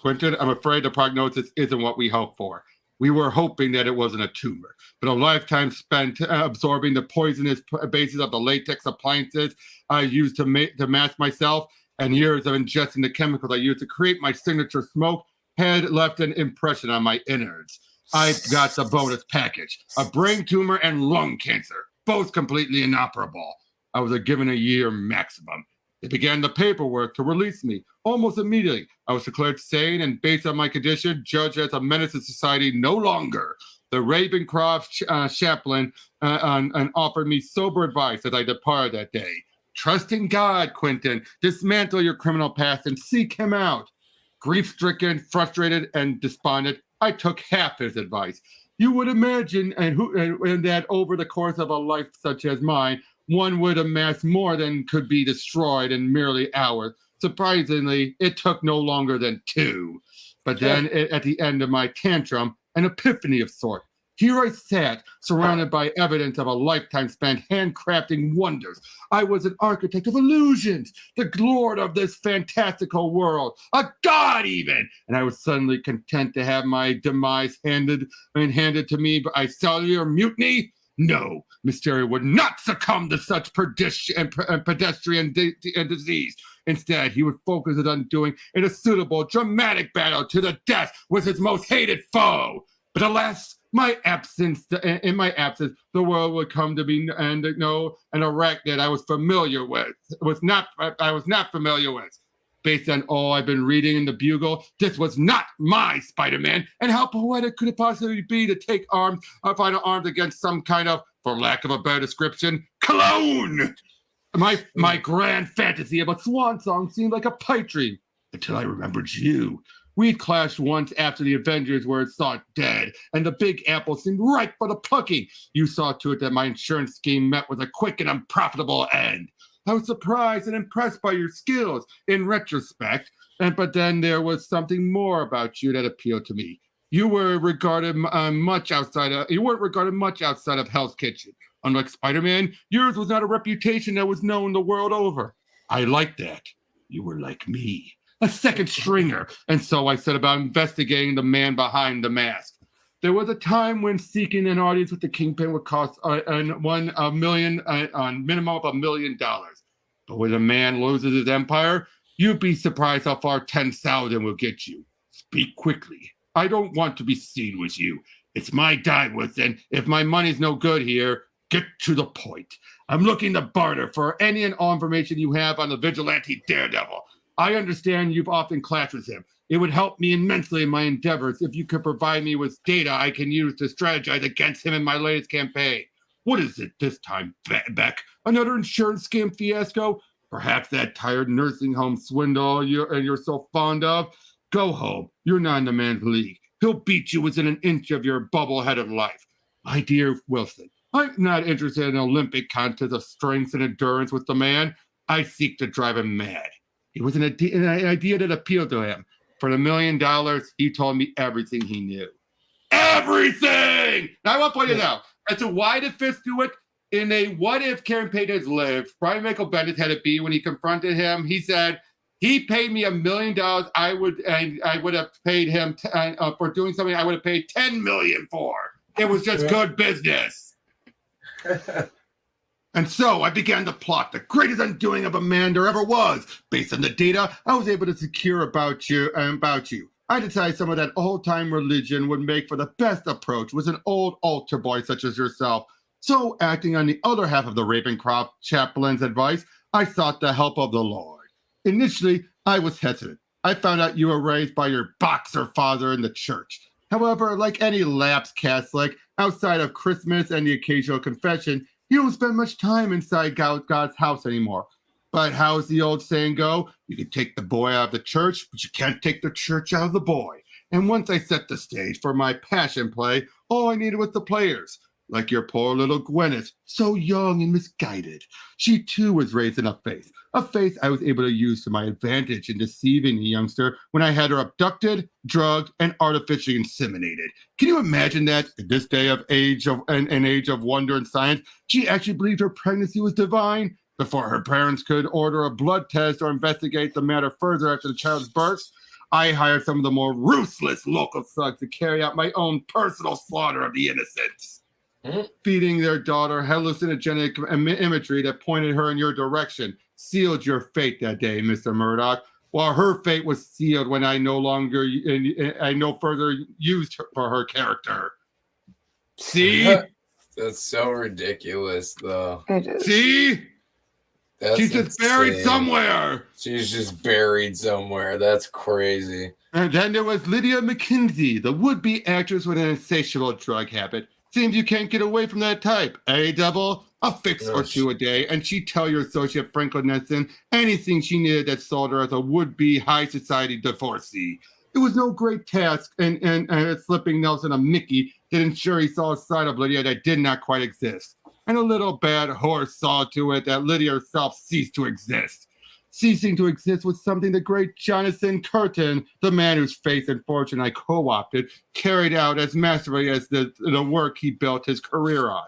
Quentin, I'm afraid the prognosis isn't what we hoped for. We were hoping that it wasn't a tumor, but a lifetime spent absorbing the poisonous bases of the latex appliances I used to mask myself, and years of ingesting the chemicals I used to create my signature smoke had left an impression on my innards. I got the bonus package, a brain tumor and lung cancer, both completely inoperable. I was given a year maximum. They began the paperwork to release me almost immediately. I was declared sane and, based on my condition, judged as a menace to society no longer. The Ravencroft chaplain and offered me sober advice as I departed that day. Trust in God, Quentin. Dismantle your criminal past and seek him out. Grief-stricken, frustrated, and despondent, I took half his advice. You would imagine and that over the course of a life such as mine, one would amass more than could be destroyed in merely hours. Surprisingly, it took no longer than 2. But then, at the end of my tantrum, an epiphany of sorts. Here I sat, surrounded by evidence of a lifetime spent handcrafting wonders. I was an architect of illusions, the lord of this fantastical world, a god even. And I was suddenly content to have my demise handed to me by cellular mutiny. No, Mysterio would not succumb to such pedestrian disease. Instead, he would focus his undoing in a suitable, dramatic battle to the death with his most hated foe. But alas, in my absence, the world would come to be and know an arachnid I was not familiar with. Based on all I've been reading in the Bugle, this was not my Spider-Man, and how poetic could it possibly be to take final arms against some kind of, for lack of a better description, clone? My grand fantasy of a swan song seemed like a pipe dream until I remembered you. We'd clashed once after the Avengers were thought dead, and the Big Apple seemed ripe for the plucking. You saw to it that my insurance scheme met with a quick and unprofitable end. I was surprised and impressed by your skills in retrospect, but then there was something more about you that appealed to me. You weren't regarded much outside of Hell's Kitchen. Unlike Spider-Man, yours was not a reputation that was known the world over. I liked that. you were like me, a second stringer, and so I set about investigating the man behind the mask. There was a time when seeking an audience with the Kingpin would cost a minimum of $1 million. But when a man loses his empire, you'd be surprised how far 10,000 will get you. Speak quickly. I don't want to be seen with you. It's my diamonds, and if my money's no good here, get to the point. I'm looking to barter for any and all information you have on the vigilante Daredevil. I understand you've often clashed with him. It would help me immensely in my endeavors if you could provide me with data I can use to strategize against him in my latest campaign. What is it this time, Beck? Another insurance scam fiasco? Perhaps that tired nursing home swindle you're so fond of? Go home. You're not in the man's league. He'll beat you within an inch of your bubble-headed life. My dear Wilson, I'm not interested in an Olympic contest of strength and endurance with the man. I seek to drive him mad. It was an idea that appealed to him. For $1 million, he told me everything he knew. Everything! Now, I want to point it out. As to why did Fisk do it? In a what if Karen Payne has lived, Brian Michael Bendis had it be when he confronted him. He said, he paid me $1 million. I would have paid him for doing something I would have paid $10 million for. It was just good business. And so I began to plot the greatest undoing of a man there ever was. Based on the data I was able to secure about you. I decided some of that old-time religion would make for the best approach with an old altar boy such as yourself. So, acting on the other half of the Ravencroft chaplain's advice, I sought the help of the Lord. Initially, I was hesitant. I found out you were raised by your boxer father in the church. However, like any lapsed Catholic, outside of Christmas and the occasional confession, you don't spend much time inside God's house anymore. But how's the old saying go? You can take the boy out of the church, but you can't take the church out of the boy. And once I set the stage for my passion play, all I needed was the players. Like your poor little Gwyneth, so young and misguided. She too was raised in a faith I was able to use to my advantage in deceiving the youngster when I had her abducted, drugged, and artificially inseminated. Can you imagine that? In this day of age of wonder and science, she actually believed her pregnancy was divine before her parents could order a blood test or investigate the matter further after the child's birth. I hired some of the more ruthless local thugs to carry out my own personal slaughter of the innocents. Feeding their daughter hallucinogenic imagery that pointed her in your direction sealed your fate that day, Mr. Murdoch, while her fate was sealed when I no further used her for her character. See? That's so ridiculous, though. See? That's She's just buried somewhere. She's just buried somewhere. That's crazy. And then there was Lydia McKinsey, the would-be actress with an insatiable drug habit. Seems you can't get away from that type, eh, Devil? A fix or two a day, and she'd tell your associate Franklin Nelson anything she needed that sold her as a would-be high society divorcee. It was no great task, and slipping Nelson a Mickey to ensure he saw a side of Lydia that did not quite exist. And a little bad horse saw to it that Lydia herself ceased to exist. Ceasing to exist was something the great Jonathan Curtin, the man whose faith and fortune I co-opted, carried out as masterfully as the work he built his career on.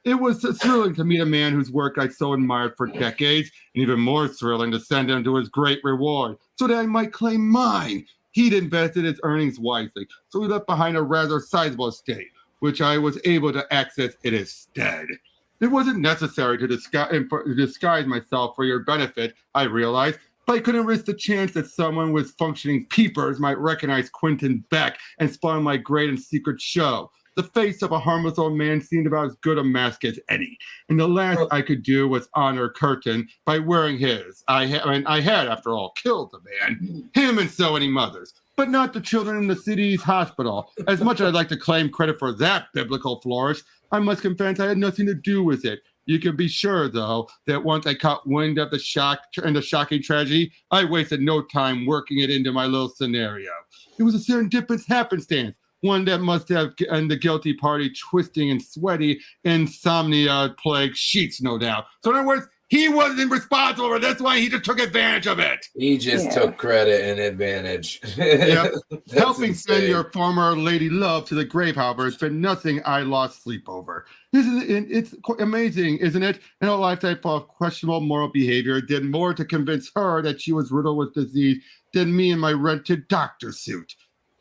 It was thrilling to meet a man whose work I so admired for decades, and even more thrilling to send him to his great reward, so that I might claim mine. He'd invested his earnings wisely, so he left behind a rather sizable estate, which I was able to access in his stead. It wasn't necessary to disguise myself for your benefit, I realized, but I couldn't risk the chance that someone with functioning peepers might recognize Quentin Beck and spoil my great and secret show. The face of a harmless old man seemed about as good a mask as any, and the last I could do was honor Curtin by wearing his. I had, after all, killed the man, him and so many mothers, but not the children in the city's hospital. As much as I'd like to claim credit for that biblical flourish, I must confess I had nothing to do with it. You can be sure, though, that once I caught wind of the shocking tragedy, I wasted no time working it into my little scenario. It was a serendipitous happenstance, one that must have and the guilty party twisting and sweaty insomnia plague sheets, no doubt. So in other words, He wasn't responsible for this one. He just took advantage of it. He just took credit and advantage. Yep. Helping send your former lady love to the grave, however, has been nothing I lost sleep over. It's amazing, isn't it? And a lifetime full of questionable moral behavior did more to convince her that she was riddled with disease than me in my rented doctor suit.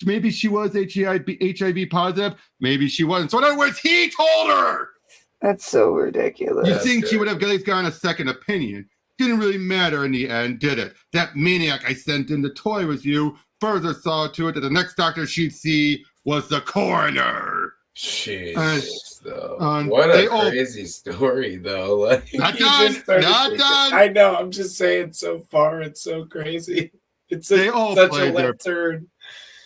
Maybe she was HIV positive. Maybe she wasn't. So in other words, he told her. That's so ridiculous. You think she would have at least gotten a second opinion? Didn't really matter in the end, did it? That maniac I sent in to toy with you further saw to it that the next doctor she'd see was the coroner. Jeez, what a crazy story, though. Like, not done. I know. I'm just saying. So far, it's so crazy. It's such a left turn.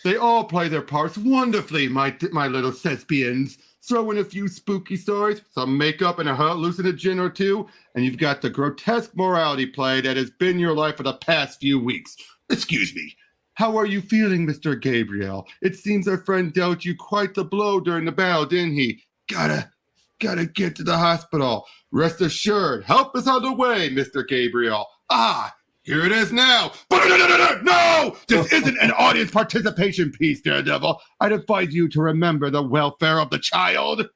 They all play their parts wonderfully, my little thespians. Throw in a few spooky stories, some makeup, and a hallucinogen or two, and you've got the grotesque morality play that has been your life for the past few weeks. Excuse me. How are you feeling, Mr. Gabriel? It seems our friend dealt you quite the blow during the battle, didn't he? Gotta get to the hospital. Rest assured, help is on the way, Mr. Gabriel. Ah, here it is now. No! This isn't an audience participation piece, Daredevil. I'd advise you to remember the welfare of the child.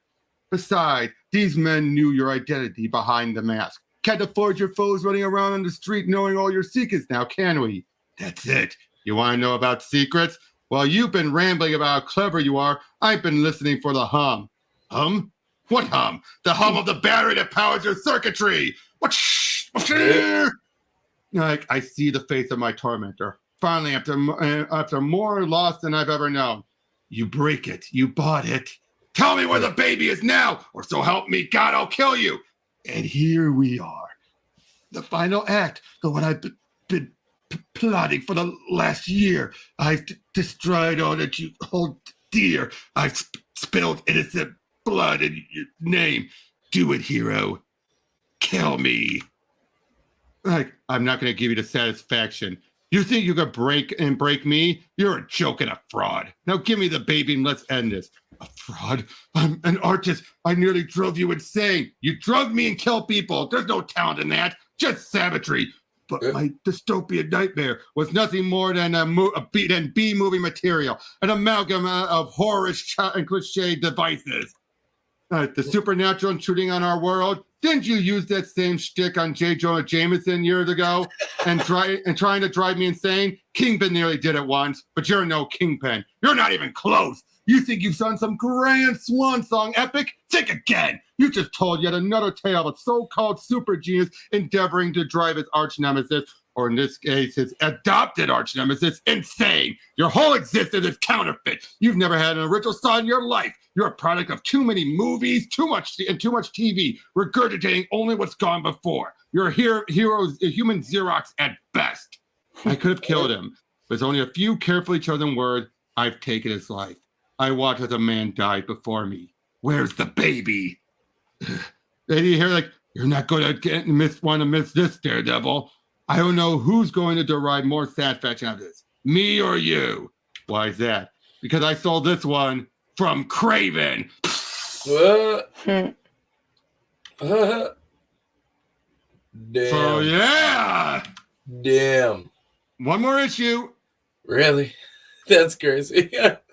Besides, these men knew your identity behind the mask. Can't afford your foes running around on the street knowing all your secrets now, can we? That's it. You want to know about secrets? While you've been rambling about how clever you are, I've been listening for the hum. Hum? What hum? The hum of the battery that powers your circuitry. What? Like, I see the face of my tormentor. Finally, after more loss than I've ever known. You break it. You bought it. Tell me where the baby is now, or so help me God, I'll kill you. And here we are. The final act, the one I've been plotting for the last year. I've destroyed all that you hold dear. I've spilled innocent blood in your name. Do it, hero. Kill me. Like, I'm not going to give you the satisfaction. You think you could break me? You're a joke and a fraud. Now give me the baby and let's end this. A fraud? I'm an artist. I nearly drove you insane. You drugged me and killed people. There's no talent in that. Just savagery. But my dystopian nightmare was nothing more than B-movie material, an amalgam of horrorish and cliche devices. The supernatural intruding on our world. Didn't you use that same shtick on J. Jonah Jameson years ago and trying to drive me insane? Kingpin nearly did it once, but you're no Kingpin. You're not even close. You think you've done some grand swan song epic? Think again. You just told yet another tale of a so-called super genius endeavoring to drive his arch nemesis, or in this case, his adopted arch nemesis, insane. Your whole existence is counterfeit. You've never had an original thought in your life. You're a product of too many movies, too much TV, regurgitating only what's gone before. You're a human Xerox at best. I could have killed him. With only a few carefully chosen words, I've taken his life. I watched as a man died before me. Where's the baby? Then you hear like, you're not going to want to miss this, Daredevil. I don't know who's going to derive more satisfaction out of this, me or you. Why is that? Because I stole this one from Craven. Damn. So yeah. Damn. One more issue. Really? That's crazy.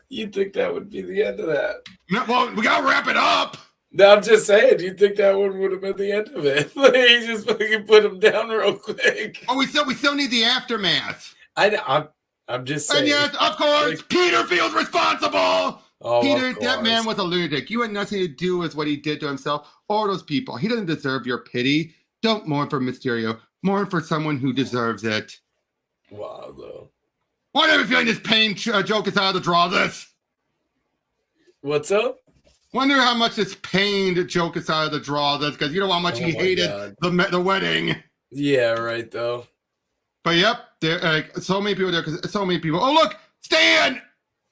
You'd think that would be the end of that. No, well, we gotta wrap it up. No, I'm just saying. Do you think that one would have been the end of it? Like, he just fucking put him down real quick. Oh, we still need the aftermath. I'm just saying. And yes, of course, like, Peter feels responsible. Oh, Peter, that man was a lunatic. You had nothing to do with what he did to himself or those people. He doesn't deserve your pity. Don't mourn for Mysterio. Mourn for someone who deserves it. Wow, though. Why am I feeling this pain joke is out of the draw this? What's up? Wonder how much this pained joke is out of the draw this, because you know how much he hated the wedding. Yeah, right, though. But yep, there like so many people there, because so many people. Oh, look, Stan!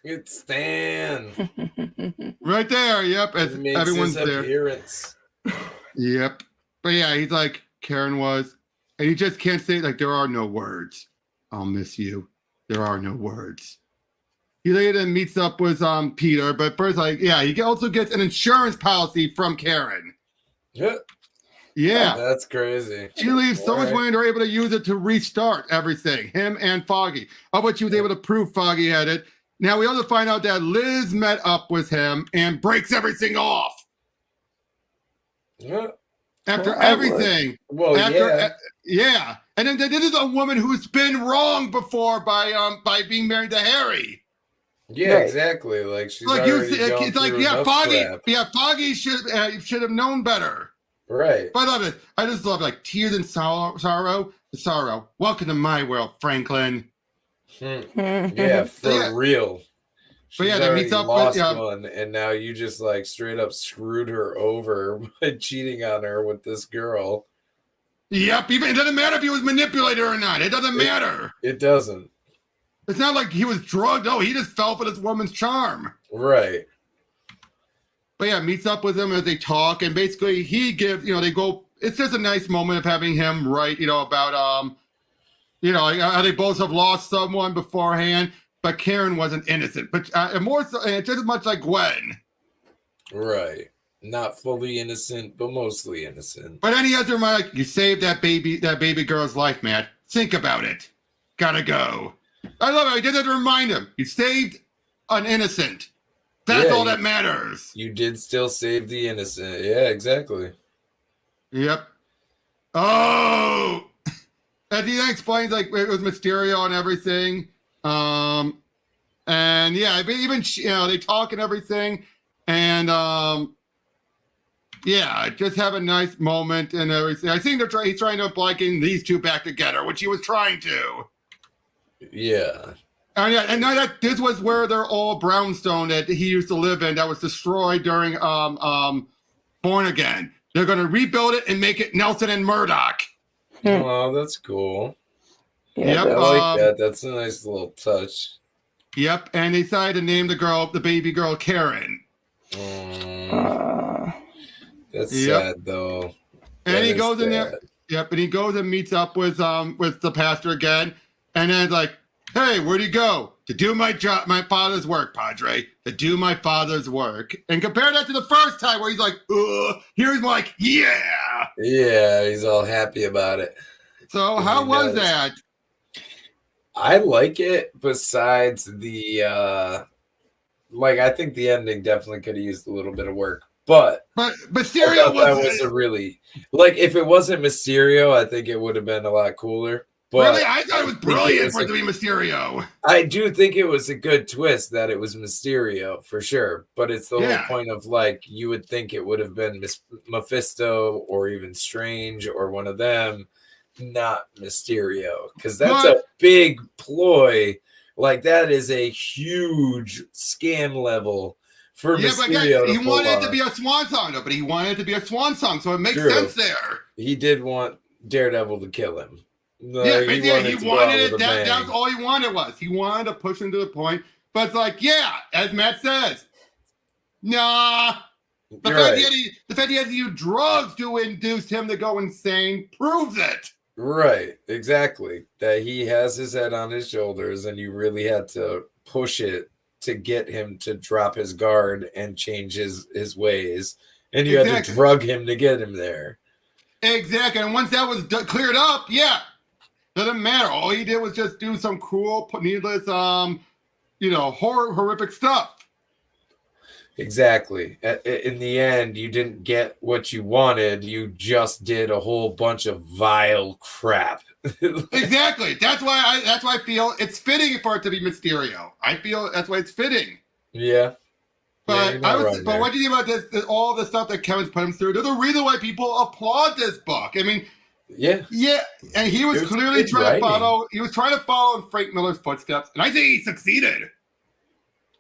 It's Stan. Right there, yep. As everyone's there. Appearance. Yep. But yeah, he's like, Karen was. And he just can't say, like, there are no words. I'll miss you. There are no words. He later meets up with Peter, but first, like, yeah, he also gets an insurance policy from Karen. Yeah. Yeah. That's crazy. She leaves so much money and they're able to use it to restart everything. Him and Foggy. Of what she was able to prove Foggy had it. Now we also find out that Liz met up with him and breaks everything off. Yeah. After everything. Well, yeah. And then this is a woman who's been wronged before by being married to Harry. Yeah, exactly. Like she's like it's like Foggy. Crap. Yeah, Foggy should have known better. Right. But I love it. I just love like tears and sorrow. Welcome to my world, Franklin. Yeah, for real. But yeah, they meet up lost with one, and now you just like straight up screwed her over by cheating on her with this girl. Yep, even it doesn't matter if he was manipulated or not. It doesn't matter. It doesn't. It's not like he was drugged. No, he just fell for this woman's charm. Right. But yeah, meets up with him as they talk, and basically he gives, they go. It's just a nice moment of having him write, about how they both have lost someone beforehand, but Karen wasn't innocent, but more so, just as much like Gwen. Right. Not fully innocent, but mostly innocent. But then he has to remind, like, you saved that baby girl's life, Matt. Think about it. Gotta go. I love it. I did that to remind him. You saved an innocent. That's all that matters. You did still save the innocent. Yeah, exactly. Yep. Oh! And he explains, like, it was Mysterio and everything. And yeah, even, they talk and everything. And, yeah, just have a nice moment and everything. I think he's trying to getting these two back together, which he was trying to. Yeah. And now this was where their old brownstone that he used to live in that was destroyed during Born Again. They're going to rebuild it and make it Nelson and Murdoch. Oh, that's cool. Yeah, I like that. That's a nice little touch. Yep, and they decided to name the baby girl, Karen. That's sad, though. And he goes in there. Yep, and he goes and meets up with the pastor again, and then it's like, hey, where'd he go? To do my job, my father's work, Padre. To do my father's work. And compare that to the first time where he's like, ugh. Here he's like, yeah. Yeah, he's all happy about it. So how was that? I like it. Besides the, I think the ending definitely could have used a little bit of work. But Mysterio was a really, if it wasn't Mysterio, I think it would have been a lot cooler. But really, I thought it was brilliant for it to be Mysterio. I do think it was a good twist that it was Mysterio for sure. But it's the whole point of you would think it would have been Mephisto or even Strange or one of them, not Mysterio, because that's a big ploy. That is a huge scam level. For Mysterio, he wanted it to be a swan song, though. But he wanted it to be a swan song, so it makes sense there. He did want Daredevil to kill him. He wanted it. That's all he wanted was. He wanted to push him to the point. But it's like, as Matt says, nah. The fact that he had to use drugs to induce him to go insane proves it. Right, exactly. That he has his head on his shoulders, and you really had to push it to get him to drop his guard and change his ways. And you had to drug him to get him there. Exactly. And once that was cleared up, doesn't matter. All he did was just do some cruel, needless, horrific stuff. Exactly. In the end, you didn't get what you wanted. You just did a whole bunch of vile crap. Exactly. That's why I feel it's fitting for it to be Mysterio. I feel that's why it's fitting. Yeah. But what do you think about this? All the stuff that Kevin's put him through. There's a reason why people applaud this book. I mean, yeah, and he was clearly trying to follow. He was trying to follow in Frank Miller's footsteps, and I think he succeeded.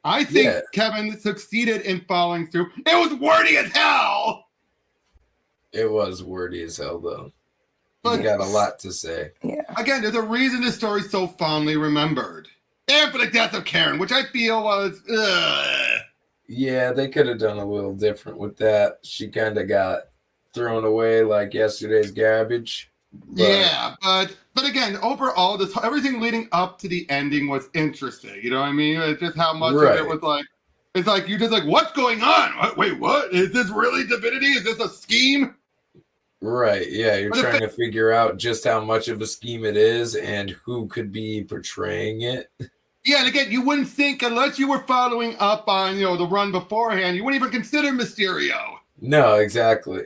I think Kevin succeeded in following through. It was wordy as hell. It was wordy as hell, though. He got a lot to say. Yeah. Again, there's a reason this story's so fondly remembered, and for the death of Karen, which I feel was. Yeah, they could have done a little different with that. She kind of got thrown away like yesterday's garbage. But again, overall, everything leading up to the ending was interesting. You know what I mean? It's just how much of it was like. It's like you're just like, what's going on? Wait, what? Is this really divinity? Is this a scheme? Right. Yeah, you're trying to figure out just how much of a scheme it is and who could be portraying it. Yeah, and again, you wouldn't think unless you were following up on the run beforehand, you wouldn't even consider Mysterio. No, exactly.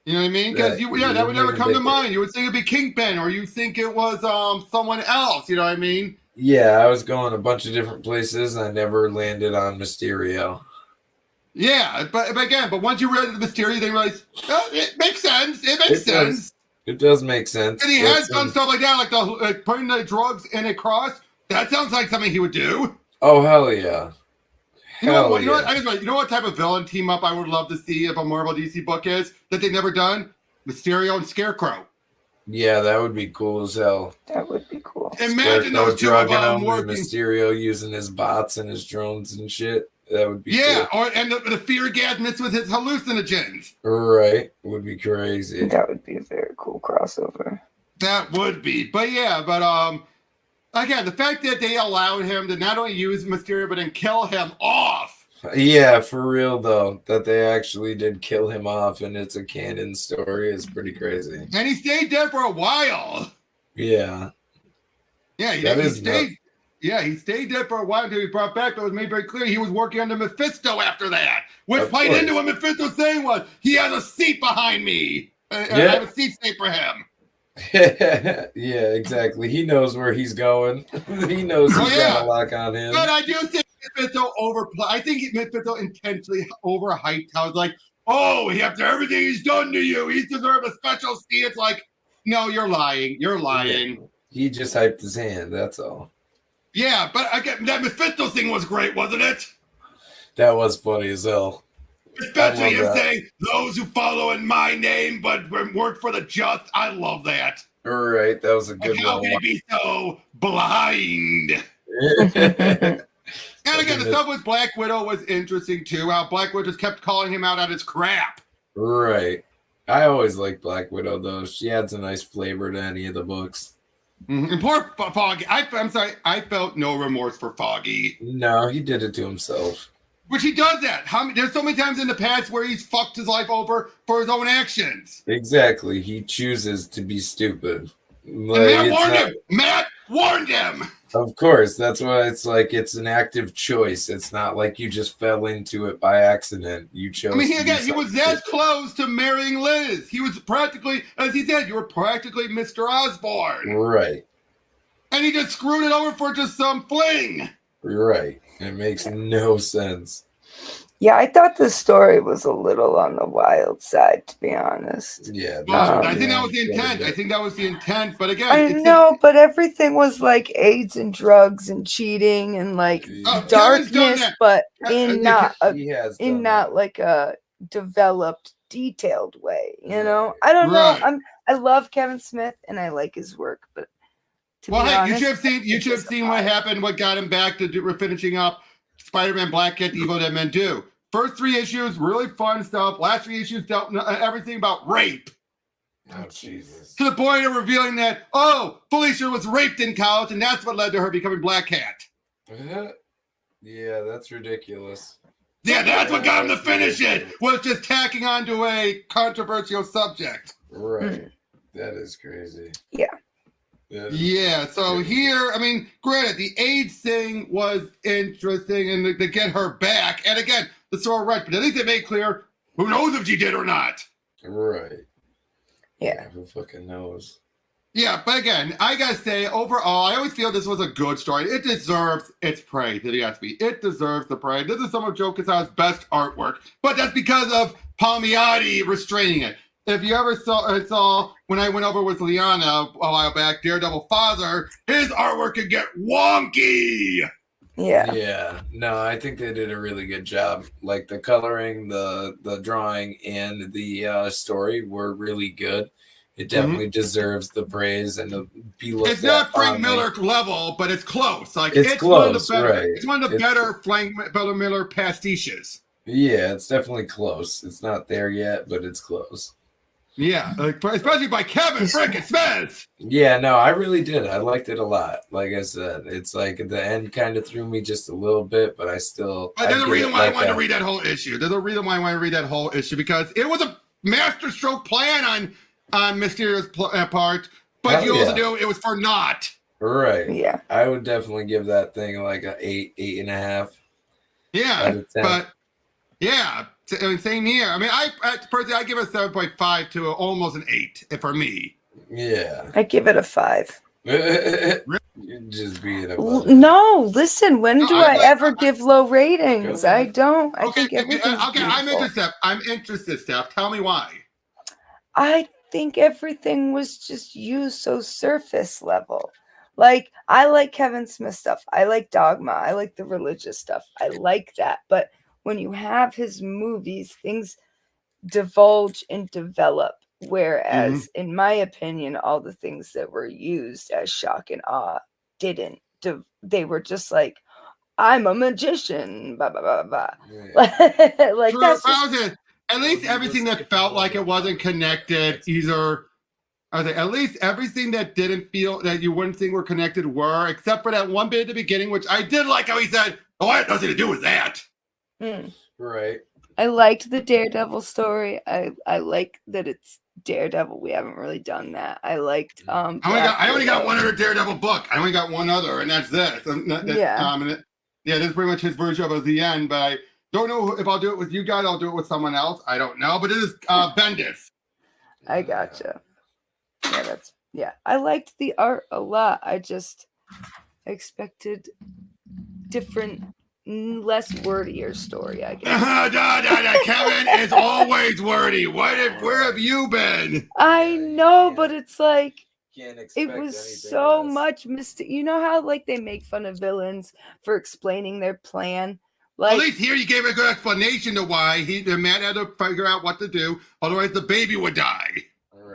You know what I mean? Because that would never come to mind. You would think it'd be Kingpin, or you think it was someone else. You know what I mean? Yeah, I was going a bunch of different places, and I never landed on Mysterio. Yeah, but once you read the Mysterio, they realize it makes sense. It makes sense. It does make sense. And he has done stuff like that, like putting the drugs in a cross. That sounds like something he would do. Oh, hell yeah. You know what type of villain team up I would love to see if a Marvel DC book is that they've never done? Mysterio and Scarecrow. Yeah, that would be cool as hell. That would be cool. Imagine those two of them working. Mysterio using his bots and his drones and shit. That would be cool. And the fear gas mixed with his hallucinogens. Right. It would be crazy. That would be a very cool crossover. That would be. But again, the fact that they allowed him to not only use Mysterio, but then kill him off. Yeah, for real, though. That they actually did kill him off and it's a canon story is pretty crazy. And he stayed dead for a while. Yeah. Yeah, he stayed dead for a while until he brought back, but it was made very clear he was working under Mephisto after that. Which played into what Mephisto's saying was, he has a seat behind me. I have a seat saved for him. Yeah, exactly. He knows where he's going. He knows he's got a lock on him. But I do think Mephisto overplayed. I think Mephisto intentionally overhyped how it's like, oh, after everything he's done to you, he deserves a special seat. It's like, no, you're lying. You're lying. Yeah. He just hyped his hand. That's all. Yeah, but again, that Mephisto thing was great, wasn't it? That was funny as hell. Especially him saying, those who follow in my name but work for the just. I love that. All right, that was a good one. How can he be so blind? And again, the stuff with Black Widow was interesting too. How Black Widow just kept calling him out on his crap. Right. I always like Black Widow, though. She adds a nice flavor to any of the books. And poor Foggy. I'm sorry. I felt no remorse for Foggy. No, he did it to himself. Which he does that. There's so many times in the past where he's fucked his life over for his own actions. Exactly. He chooses to be stupid. Like, Matt warned him. Of course. That's why it's like it's an active choice. It's not like you just fell into it by accident. You chose. I mean, he was that close to marrying Liz. He was practically, as he said, you were practically Mr. Osborn. Right. And he just screwed it over for just some fling. Right. It makes no sense. Yeah, I thought the story was a little on the wild side, to be honest. Yeah. I think that was the intent. But again, I know, but everything was like AIDS and drugs and cheating and like darkness, but in not like a developed, detailed way. You know, I don't know. I love Kevin Smith and I like his work, but you should have seen what happened. What got him back to finishing up Spider-Man Black Cat, Evil Dead Men Do. First 3 issues, really fun stuff. Last 3 issues dealt everything about rape. Oh, Jesus. To the point of revealing that, Felicia was raped in college, and that's what led to her becoming Black Cat. Yeah, that's ridiculous. Yeah, that's what got him to finish it, was just tacking onto a controversial subject. Right. That is crazy. Yeah. Yeah, so here, I mean, granted, the AIDS thing was interesting and to get her back. And again, the throw her right, but at least they made clear who knows if she did or not. Right. Yeah. Who fucking knows? Yeah, but again, I gotta say, overall, I always feel this was a good story. It deserves its praise, if you ask me. It deserves the praise. This is some of Joe Quesada's best artwork, but that's because of Palmiotti restraining it. If you ever saw when I went over with Liana a while back, Daredevil Father, his artwork could get wonky. Yeah. Yeah. No, I think they did a really good job. Like the coloring, the drawing, and the story were really good. It definitely deserves the praise and to be looked at. It's not Frank Miller level, but it's close. Like it's close, It's one of the better Frank Miller pastiches. Yeah, it's definitely close. It's not there yet, but it's close. Yeah, especially by Kevin freaking Smith. Yeah, no, I really did. I liked it a lot. Like I said, it's like at the end kind of threw me just a little bit, but I still. But there's a reason why I wanted to read that whole issue. There's a reason why I wanted to read that whole issue because it was masterstroke plan on Mysterio's part, but you also knew it was for naught. Right. Yeah. I would definitely give that thing like a 8.5. Yeah, but yeah, same here. I mean, personally, I give it a 7.5 to almost an 8 for me. Yeah. I give it a 5. You're just being a no. Listen, when do I ever give low ratings? I don't. I think everything's beautiful. I'm interested, Steph. Tell me why. I think everything was just used so surface level. Like, I like Kevin Smith stuff. I like Dogma. I like the religious stuff. I like that. But when you have his movies, things divulge and develop. Whereas, in my opinion, all the things that were used as shock and awe didn't. They were just like, I'm a magician, blah, blah, blah, blah. Yeah. Like, true, that's just... At least everything that felt like it wasn't connected either. At least everything that didn't feel that you wouldn't think were connected were, except for that one bit at the beginning, which I did like how he said, "Oh, I had nothing to do with that." Right. I liked the Daredevil story. I like that it's Daredevil. We haven't really done that. I liked. I only got one other Daredevil book. I only got one other, and that's this. This is pretty much his version of the end. But I don't know if I'll do it with you guys. I'll do it with someone else. I don't know. But it is Bendis. I gotcha. Yeah, I liked the art a lot. I just expected different, less wordier story, I guess. Kevin is always wordy. Where have you been? I know, but it's like it was so much mystic. You know how like they make fun of villains for explaining their plan? Like, at least here you gave a good explanation to why the man had to figure out what to do, otherwise the baby would die.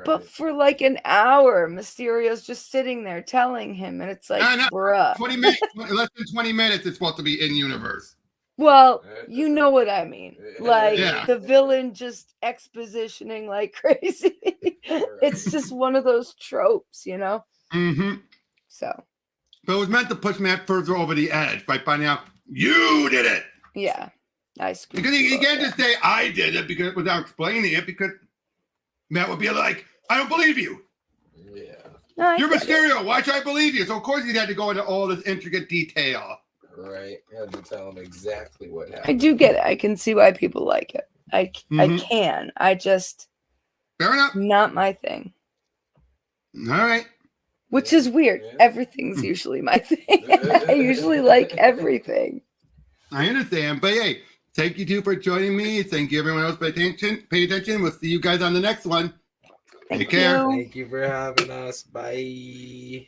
But for like an hour, Mysterio's just sitting there telling him, and it's like, bruh. 20 minutes, less than 20 minutes it's supposed to be in universe. Well, you know what I mean. Like, the villain just expositioning like crazy. It's just one of those tropes, you know? Mm-hmm. So. But it was meant to push Matt further over the edge by finding out, you did it! Yeah. I screwed because you can't just say, I did it, without explaining it, because Matt would be like, I don't believe you. Yeah. No, you're Mysterio. Why should I believe you? So, of course, he had to go into all this intricate detail. Right. You had to tell him exactly what happened. I do get it. I can see why people like it. I can. I just... Fair enough. Not my thing. All right. Which is weird. Yeah. Everything's usually my thing. I usually like everything. I understand. But, hey, thank you, two, for joining me. Thank you, everyone else. Pay attention. We'll see you guys on the next one. Take care. Thank you for having us. Bye.